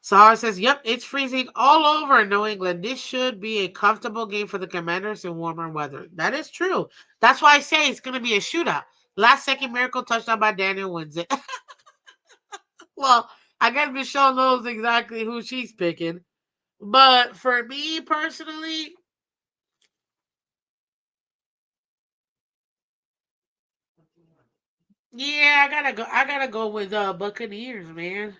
Sahar says, yep, it's freezing all over New England. This should be a comfortable game for the Commanders in warmer weather. That is true. That's why I say it's going to be a shootout. Last second miracle touchdown by Daniel wins it. Well, I guess Michelle knows exactly who she's picking. But for me personally, yeah, I gotta go with Buccaneers, man.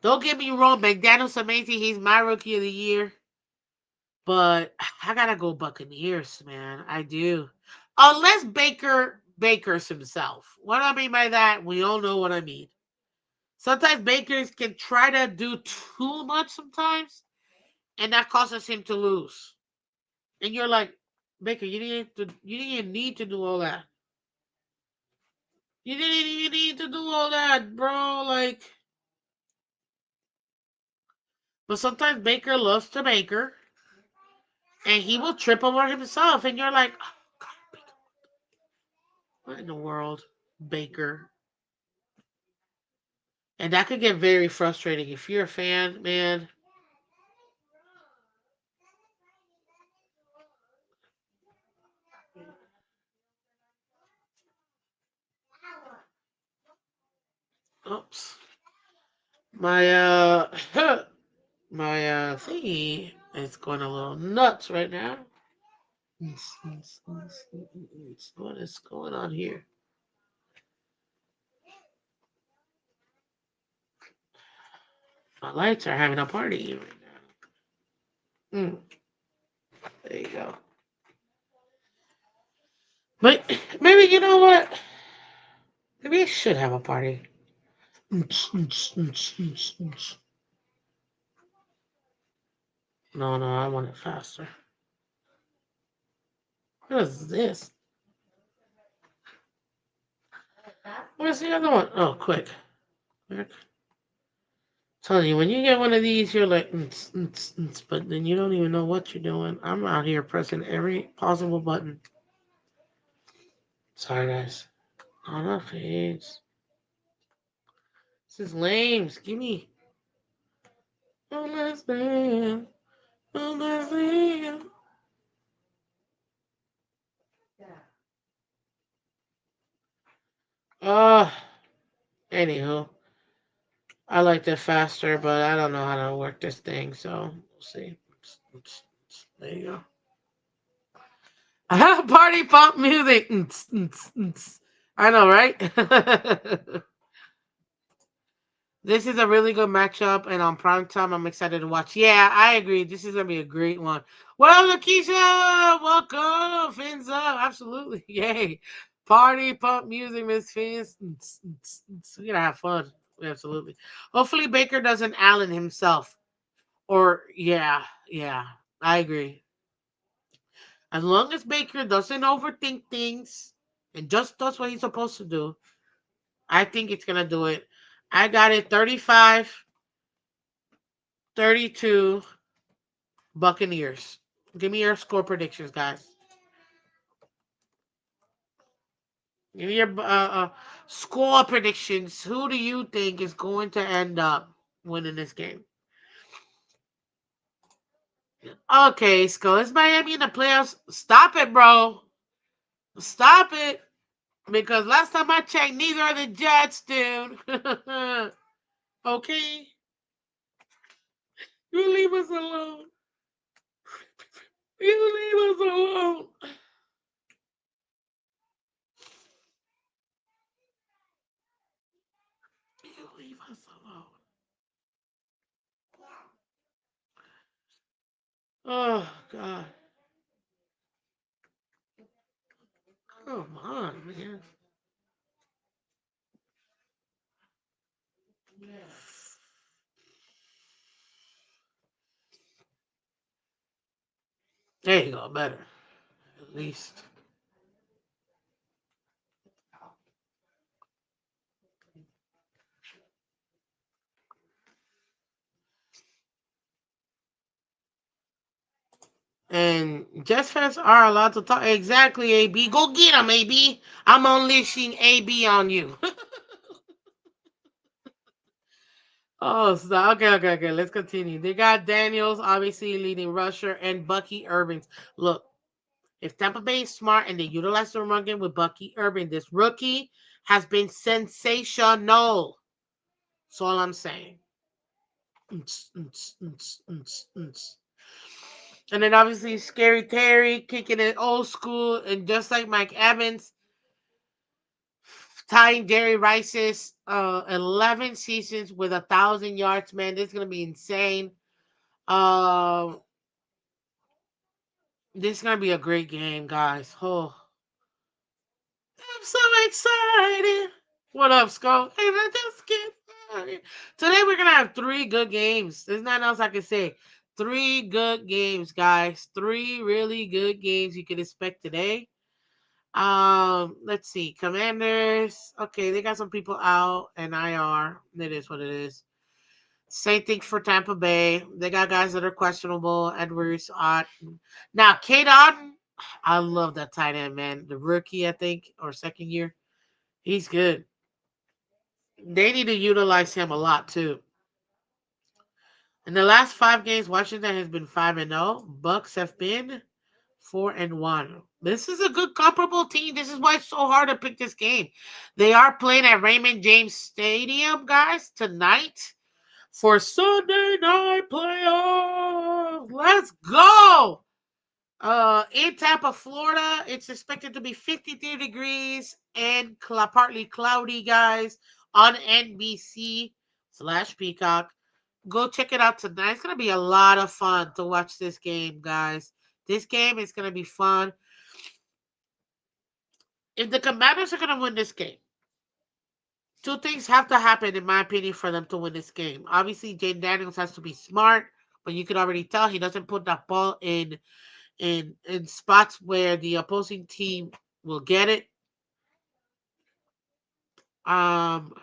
Don't get me wrong, McDaniel's amazing. He's my rookie of the year. But I gotta go Buccaneers, man. I do. Unless Baker's himself. What I mean by that, we all know what I mean. Sometimes Bakers can try to do too much sometimes, and that causes him to lose. And you're like, Baker, you didn't even need to do all that. You didn't even need to do all that, bro. Like, but sometimes Baker loves to Baker, and he will trip over himself, and you're like, oh, God, Baker, what in the world, Baker? And that could get very frustrating if you're a fan, man. Oops, my my thingy is going a little nuts right now. What is going on here? My lights are having a party right now. There you go. But maybe you know what? Maybe I should have a party. No, I want it faster. What is this? Where's the other one? Oh, quick. Telling you, when you get one of these, you're like, but then you don't even know what you're doing. I'm out here pressing every possible button. Sorry, guys. On our face. This is lame. Give me. Oh, last man. Oh, last man. Uh, anywho. I liked it faster, but I don't know how to work this thing, so we'll see. There you go. Party pop music. I know, right? This is a really good matchup, and on prime time, I'm excited to watch. Yeah, I agree. This is gonna be a great one. Well, Lakeisha, welcome, Phins up, absolutely, yay! Party pop music, Miss Phins. We're gonna have fun, absolutely. Hopefully, Baker doesn't Allen himself, or yeah, I agree. As long as Baker doesn't overthink things and just does what he's supposed to do, I think it's gonna do it. I got it 35-32 Buccaneers. Give me your score predictions, guys. Give me your score predictions. Who do you think is going to end up winning this game? Okay, Skull, is Miami in the playoffs? Stop it, bro. Stop it. Because last time I checked, neither are the Jets, dude. Okay? You leave us alone. You leave us alone. You leave us alone. Oh, God. Come on, man. There you go, better. At least. And Jets fans are allowed to talk. Exactly, AB. Go get him, AB. I'm unleashing AB on you. Oh, stop. Okay. Let's continue. They got Daniels, obviously leading rusher, and Bucky Irving. Look, if Tampa Bay is smart and they utilize the run game with Bucky Irving, this rookie has been sensational. That's all I'm saying. And then obviously Scary Terry kicking it old school, and just like Mike Evans, tying Jerry Rice's 11 seasons with 1,000 yards. Man, this is gonna be insane. Um, this is gonna be a great game, guys. Oh, I'm so excited. What up, Skull? Hey, I just get started. Today we're gonna have three good games. There's nothing else I can say. Three good games, guys. Three really good games you can expect today. Let's see. Commanders. Okay, they got some people out and IR. It is what it is. Same thing for Tampa Bay. They got guys that are questionable. Edwards, Ott. Now, Kate Otten, I love that tight end, man. The rookie, I think, or second year. He's good. They need to utilize him a lot, too. In the last 5 games, Washington has been 5-0. Bucks have been 4-1. This is a good comparable team. This is why it's so hard to pick this game. They are playing at Raymond James Stadium, guys, tonight for Sunday night playoffs. Let's go. In Tampa, Florida, it's expected to be 53 degrees and partly cloudy, guys, on NBC/Peacock. Go check it out tonight. It's gonna be a lot of fun to watch this game, guys. This game is gonna be fun. If the Commanders are gonna win this game, two things have to happen, in my opinion, for them to win this game. Obviously, Jane Daniels has to be smart, but you can already tell he doesn't put that ball in spots where the opposing team will get it. Um,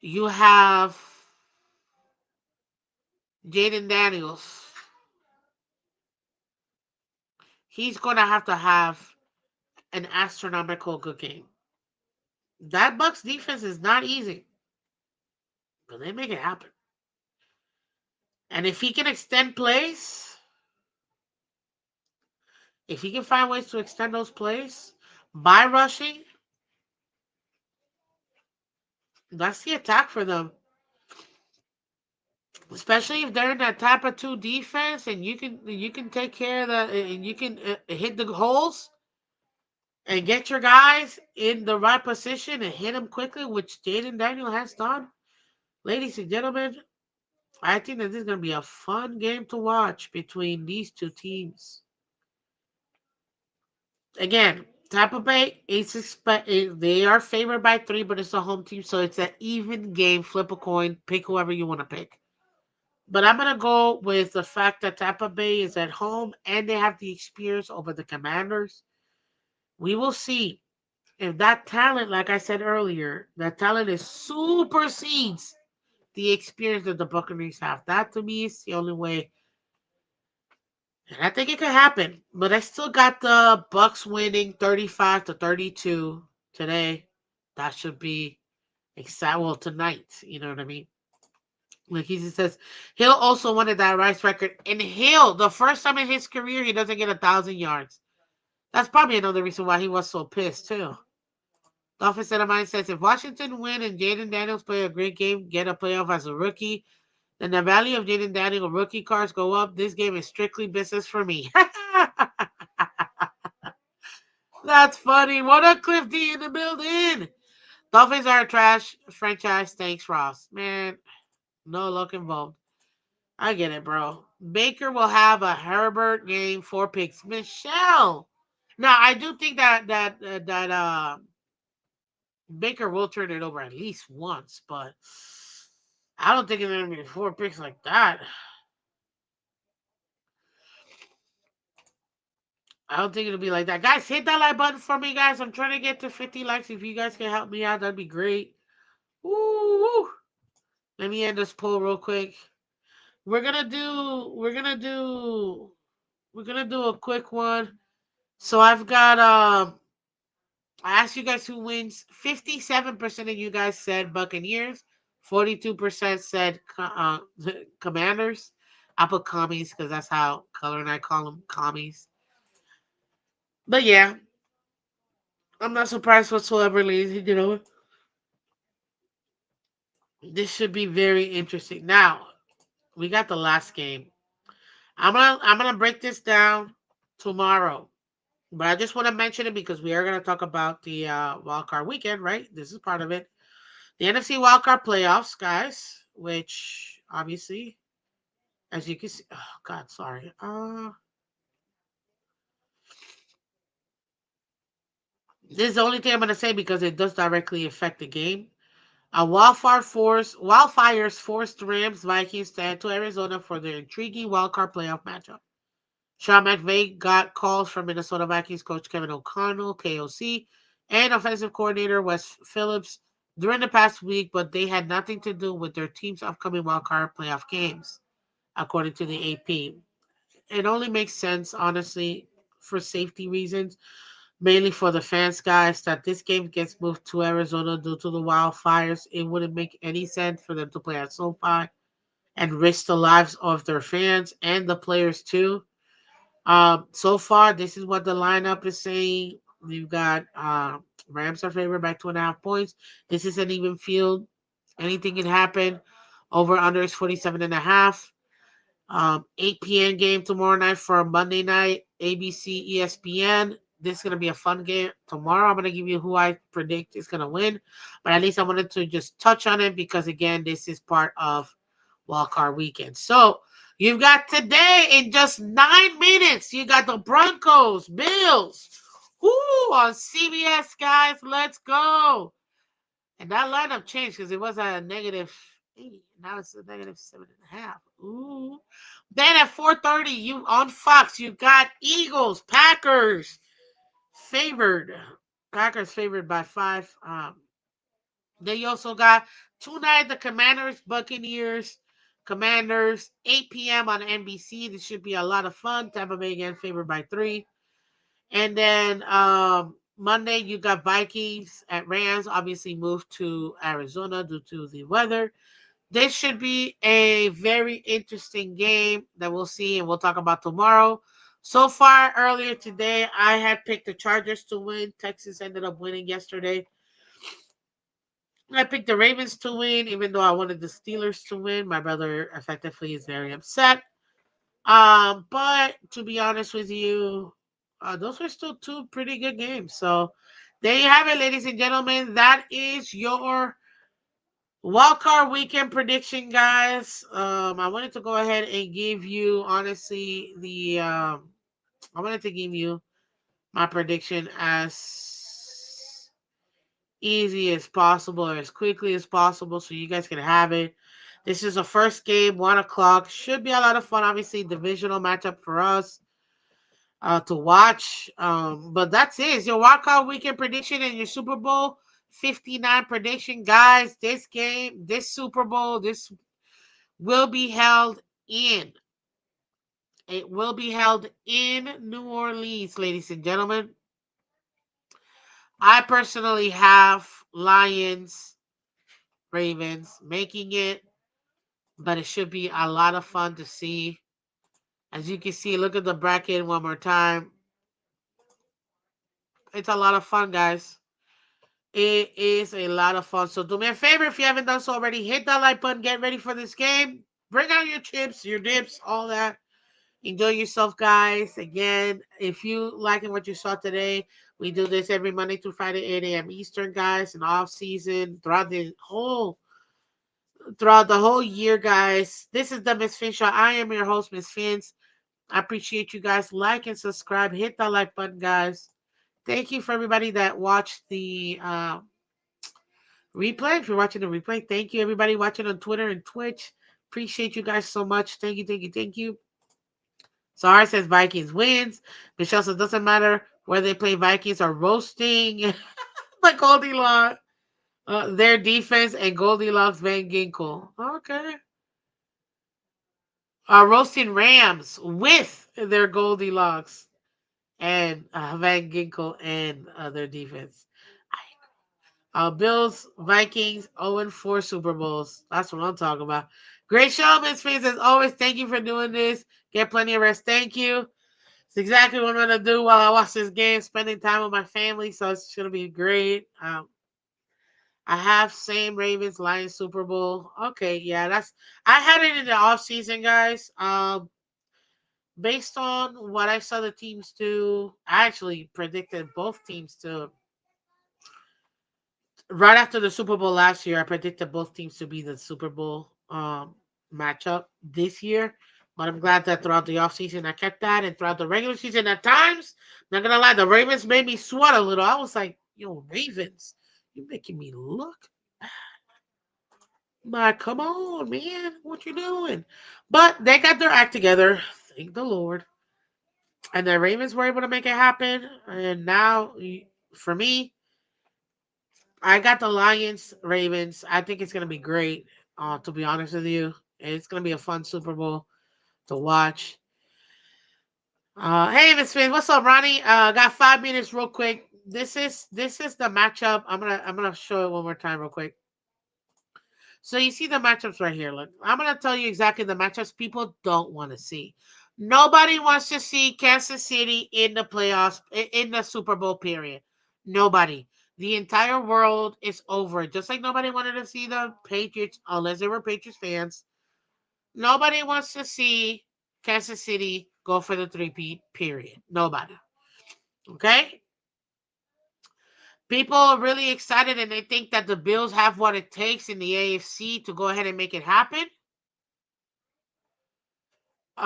you have Jaden Daniels. He's going to have an astronomical good game. That Bucks defense is not easy, but they make it happen. And if he can extend plays, if he can find ways to extend those plays by rushing, that's the attack for them. Especially if they're in that type of 2 defense, and you can take care of that, and you can hit the holes and get your guys in the right position and hit them quickly, which Jaden Daniel has done. Ladies and gentlemen, I think that this is going to be a fun game to watch between these two teams. Again, Tampa Bay they are favored by 3, but it's a home team, so it's an even game. Flip a coin, pick whoever you want to pick. But I'm gonna go with the fact that Tampa Bay is at home and they have the experience over the Commanders. We will see if that talent, like I said earlier, that talent is supersedes the experience that the Buccaneers have. That to me is the only way. And I think it could happen. But I still got the Bucks winning 35-32 today. That should be exciting. Well, tonight, you know what I mean? Like he says, Hill also wanted that Rice record. And Hill, the first time in his career, he doesn't get 1,000 yards. That's probably another reason why he was so pissed too. Dolphin Set of Mind says, if Washington win and Jaden Daniels play a great game, get a playoff as a rookie, then the value of Jaden Daniels rookie cards go up. This game is strictly business for me. That's funny. What a Cliff D in the building. Dolphins are a trash franchise. Thanks, Ross. Man, no luck involved. I get it, bro. Baker will have a Herbert game, 4 picks. Michelle. Now, I do think that Baker will turn it over at least once, but I don't think it's gonna be 4 picks like that. I don't think it'll be like that. Guys, hit that like button for me, guys. I'm trying to get to 50 likes. If you guys can help me out, that'd be great. Woo! Let me end this poll real quick. We're gonna do we're gonna do we're gonna do a quick one. So I've got I asked you guys who wins. 57% of you guys said Buccaneers. 42% said Commanders. I put commies because that's how Color and I call them, commies. But yeah, I'm not surprised whatsoever, ladies and gentlemen. This should be very interesting. Now, we got the last game. I'm gonna break this down tomorrow. But I just want to mention it because we are going to talk about the wildcard weekend, right? This is part of it. The NFC wildcard playoffs, guys, which obviously, as you can see, oh God, sorry. This is the only thing I'm going to say because it does directly affect the game. Wildfires forced Rams Vikings to head to Arizona for their intriguing wildcard playoff matchup. Sean McVay got calls from Minnesota Vikings coach Kevin O'Connell, KOC, and offensive coordinator Wes Phillips during the past week, but they had nothing to do with their team's upcoming wildcard playoff games, according to the AP. It only makes sense, honestly, for safety reasons, mainly for the fans, guys, that this game gets moved to Arizona due to the wildfires. It wouldn't make any sense for them to play at SoFi and risk the lives of their fans and the players too. So far, this is what the lineup is saying. We've got Rams are favored by 2.5 points. This is an even field. Anything can happen. Over under is 47.5. 8 p.m. game tomorrow night for Monday night. ABC, ESPN. This is gonna be a fun game. Tomorrow, I'm gonna give you who I predict is gonna win. But at least I wanted to just touch on it because again, this is part of Wildcard Weekend. So you've got today in just 9 minutes. You got the Broncos, Bills. Woo, on CBS, guys. Let's go. And that lineup changed because it was a -8. Now it's a -7.5. Ooh. Then at 4:30, you on Fox, you got Eagles, Packers favored. Packers favored by 5. Then you also got tonight the Commanders, Buccaneers, Commanders, 8 p.m. on NBC. This should be a lot of fun. Tampa Bay again favored by 3. And then Monday you got Vikings at Rams. Obviously moved to Arizona due to the weather. This should be a very interesting game that we'll see and we'll talk about tomorrow. So far, earlier today, I had picked the Chargers to win. Texas ended up winning yesterday. I picked the Ravens to win, even though I wanted the Steelers to win. My brother effectively is very upset. But to be honest with you, those were still two pretty good games. So there you have it, ladies and gentlemen. That is your wildcard weekend prediction, guys. I wanted to go ahead and give you, honestly, I wanted to give you my prediction as easy as possible or as quickly as possible so you guys can have it. This is the first game, 1 o'clock. Should be a lot of fun. Obviously, divisional matchup for us to watch. But that's it. It's your wildcard weekend prediction and your Super Bowl 59 prediction. Guys, this game, this Super Bowl, this will be held in. It will be held in New Orleans, ladies and gentlemen. I personally have Lions, Ravens making it. but it should be a lot of fun to see. As you can see, look at the bracket one more time. It's a lot of fun, guys. It is a lot of fun. So do me a favor, if you haven't done so already, hit that like button. Get ready for this game. Bring out your chips, your dips, all that. Enjoy yourself, guys. Again, if you liking what you saw today, we do this every Monday through Friday, 8 a.m. Eastern, guys, and off season throughout the whole year, guys. This is the Miss Fin Show. I am your host, Miss Fins. I appreciate you guys. Like and subscribe. Hit that like button, guys. Thank you for everybody that watched the replay. If you're watching the replay, thank you everybody watching on Twitter and Twitch. Appreciate you guys so much. Thank you, thank you, thank you. Zara says Vikings wins. Michelle says doesn't matter where they play. Vikings are roasting like Goldilocks. Their defense and Goldilocks Van Ginkle. Okay. Roasting Rams with their Goldilocks and Van Ginkle and their defense. Bills, Vikings, 0-4 Super Bowls. That's what I'm talking about. Great show, Miss Fans. As always, thank you for doing this. Get plenty of rest. Thank you. It's exactly what I'm going to do while I watch this game, spending time with my family. So it's going to be great. I have same Ravens Lions Super Bowl. Okay, yeah, I had it in the off season, guys. Based on what I saw the teams do, I actually predicted both teams to right after the Super Bowl last year. I predicted both teams to be the Super Bowl matchup this year. But I'm glad that throughout the offseason I kept that, and throughout the regular season at times, not gonna lie, the Ravens made me sweat a little. I was like, yo, Ravens, you're making me look. Like, come on, man, what you doing? But they got their act together, thank the Lord. And the Ravens were able to make it happen. And now, for me, I got the Lions, Ravens. I think it's gonna be great. To be honest with you, it's gonna be a fun Super Bowl to watch. Hey, Miss Finn, what's up, Ronnie? Got 5 minutes, real quick. This is the matchup. I'm gonna show it one more time, real quick. So you see the matchups right here. Look, I'm gonna tell you exactly the matchups people don't want to see. Nobody wants to see Kansas City in the playoffs, in the Super Bowl period. Nobody. The entire world is over it. Just like nobody wanted to see the Patriots, unless they were Patriots fans. Nobody wants to see Kansas City go for the three-peat, period. Nobody. Okay? People are really excited and they think that the Bills have what it takes in the AFC to go ahead and make it happen.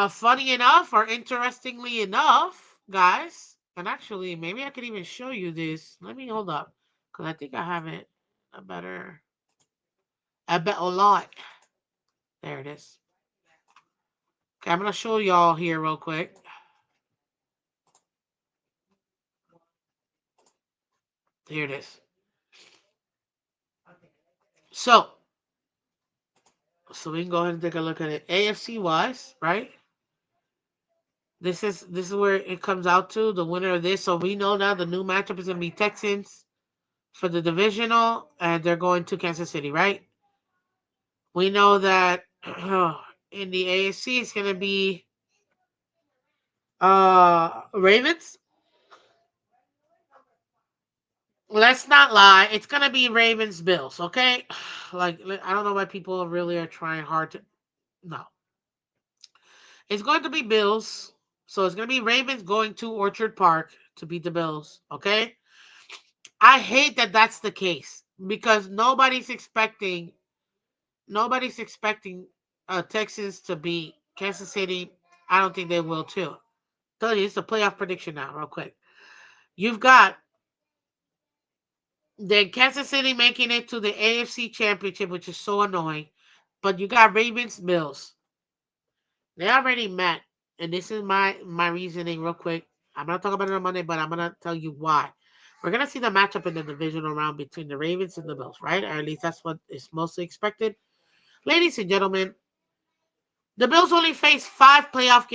Funny enough, or interestingly enough, guys, and actually, maybe I could even show you this. Let me hold up, because I think I have it a better. I bet a lot. There it is. Okay, I'm gonna show y'all here real quick. Here it is. So, we can go ahead and take a look at it. AFC wise, right? This is where it comes out to the winner of this. So we know now the new matchup is gonna be Texans for the divisional, and they're going to Kansas City, right? We know that in the AFC it's gonna be Ravens. Let's not lie, it's gonna be Ravens Bills, okay? Like I don't know why people really are trying hard to no. It's going to be Bills. So it's gonna be Ravens going to Orchard Park to beat the Bills, okay? I hate that that's the case because nobody's expecting Texans to beat Kansas City. I don't think they will too. Tell you, it's a playoff prediction now, real quick. You've got the Kansas City making it to the AFC Championship, which is so annoying. But you got Ravens Bills. They already met, and this is my reasoning, real quick. I'm gonna talk about it on Monday, but I'm gonna tell you why. We're gonna see the matchup in the divisional round between the Ravens and the Bills, right? Or at least that's what is mostly expected. Ladies and gentlemen, the Bills only faced 5 playoff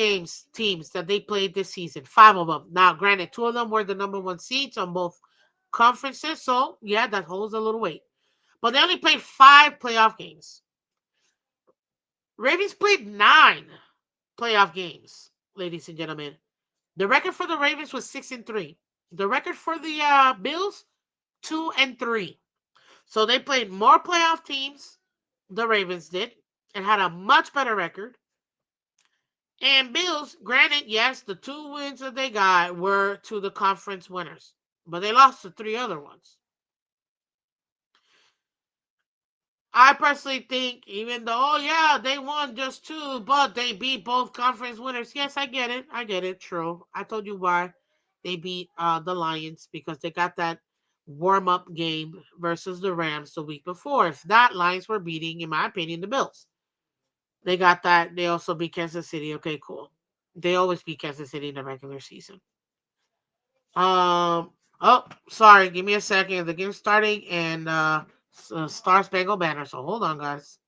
teams that they played this season. 5 of them. Now, granted, 2 of them were the number 1 seeds on both conferences, so yeah, that holds a little weight. But they only played 5 playoff games. Ravens played 9 playoff games, ladies and gentlemen. The record for the Ravens was 6-3. The record for the Bills, 2-3. So they played more playoff teams, the Ravens did, and had a much better record. And Bills, granted, yes, the 2 wins that they got were to the conference winners, but they lost the 3 other ones. I personally think, even though, oh yeah, they won just 2, but they beat both conference winners. Yes, I get it. I get it. True. I told you why they beat the Lions, because they got that warm up game versus the Rams the week before. If that, Lions were beating, in my opinion, the Bills. They got that. They also beat Kansas City. Okay, cool. They always beat Kansas City in the regular season. Oh, sorry. Give me a second. The game's starting, and Star Spangled Banner. So hold on, guys.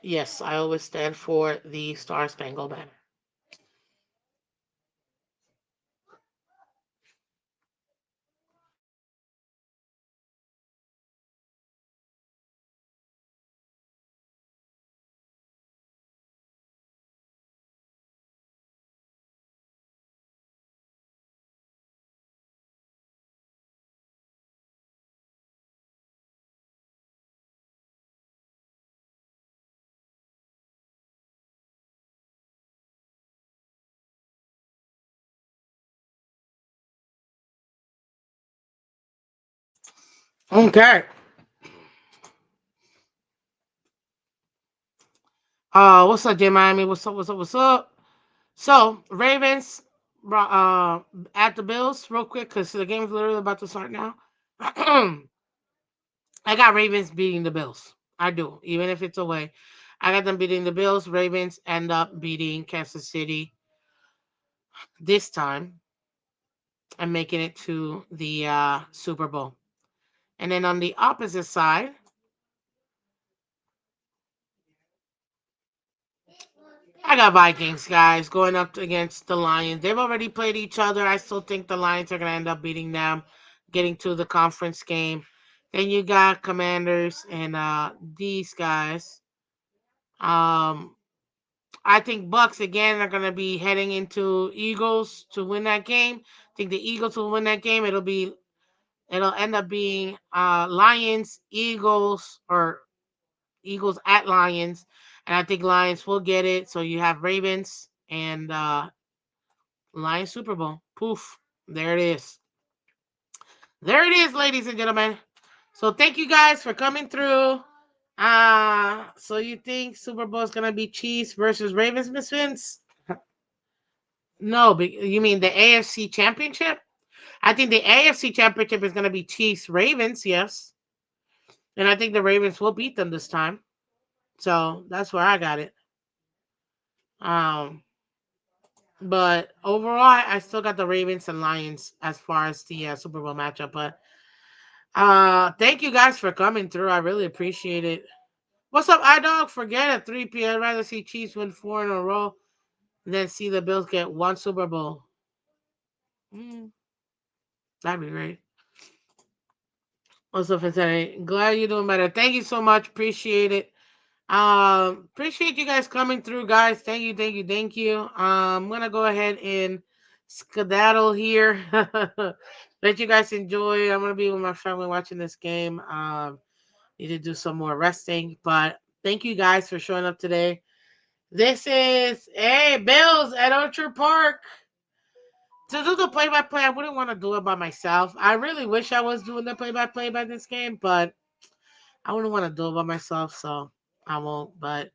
Yes, I always stand for the Star Spangled Banner. Okay. What's up, J Miami? What's up? What's up? What's up? So Ravens at the Bills, real quick, because the game's literally about to start now. I got Ravens beating the Bills. I do, even if it's away. I got them beating the Bills. Ravens end up beating Kansas City this time and making it to the Super Bowl. And then on the opposite side, I got Vikings, guys, going up against the Lions. They've already played each other. I still think the Lions are going to end up beating them, getting to the conference game. Then you got Commanders and these guys. Um, I think Bucks again are going to be heading into Eagles to win that game. I think the Eagles will win that game. It'll end up being Lions, Eagles, or Eagles at Lions, and I think Lions will get it. So you have Ravens and Lions Super Bowl. Poof. There it is. There it is, ladies and gentlemen. So thank you guys for coming through. So you think Super Bowl is gonna be Chiefs versus Ravens, Miss Vince? No, but you mean the AFC Championship? I think the AFC Championship is gonna be Chiefs Ravens, yes. And I think the Ravens will beat them this time. So that's where I got it. Um, but overall, I still got the Ravens and Lions as far as the Super Bowl matchup. But thank you guys for coming through. I really appreciate it. What's up, iDog? Forget it. 3 p.m. I'd rather see Chiefs win 4 in a row than see the Bills get one Super Bowl. Mm, that'd be great. What's up, Vincent? Glad you're doing better. Thank you so much. Appreciate it. Appreciate you guys coming through, guys. Thank you, thank you, thank you. I'm gonna go ahead and skedaddle here. Let you guys enjoy. I'm gonna be with my family watching this game. Need to do some more resting, but thank you guys for showing up today. This is Bills at Orchard Park. To do the play-by-play, I wouldn't want to do it by myself. I really wish I was doing the play-by-play by this game, but I wouldn't want to do it by myself, so I won't. But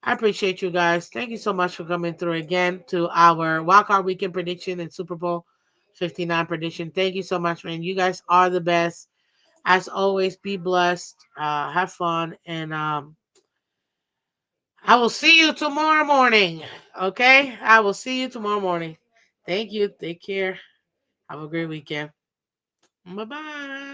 I appreciate you guys. Thank you so much for coming through again to our Wildcard Weekend prediction and Super Bowl 59 prediction. Thank you so much, man. You guys are the best. As always, be blessed. Have fun. And I will see you tomorrow morning. Okay? I will see you tomorrow morning. Thank you. Take care. Have a great weekend. Bye-bye.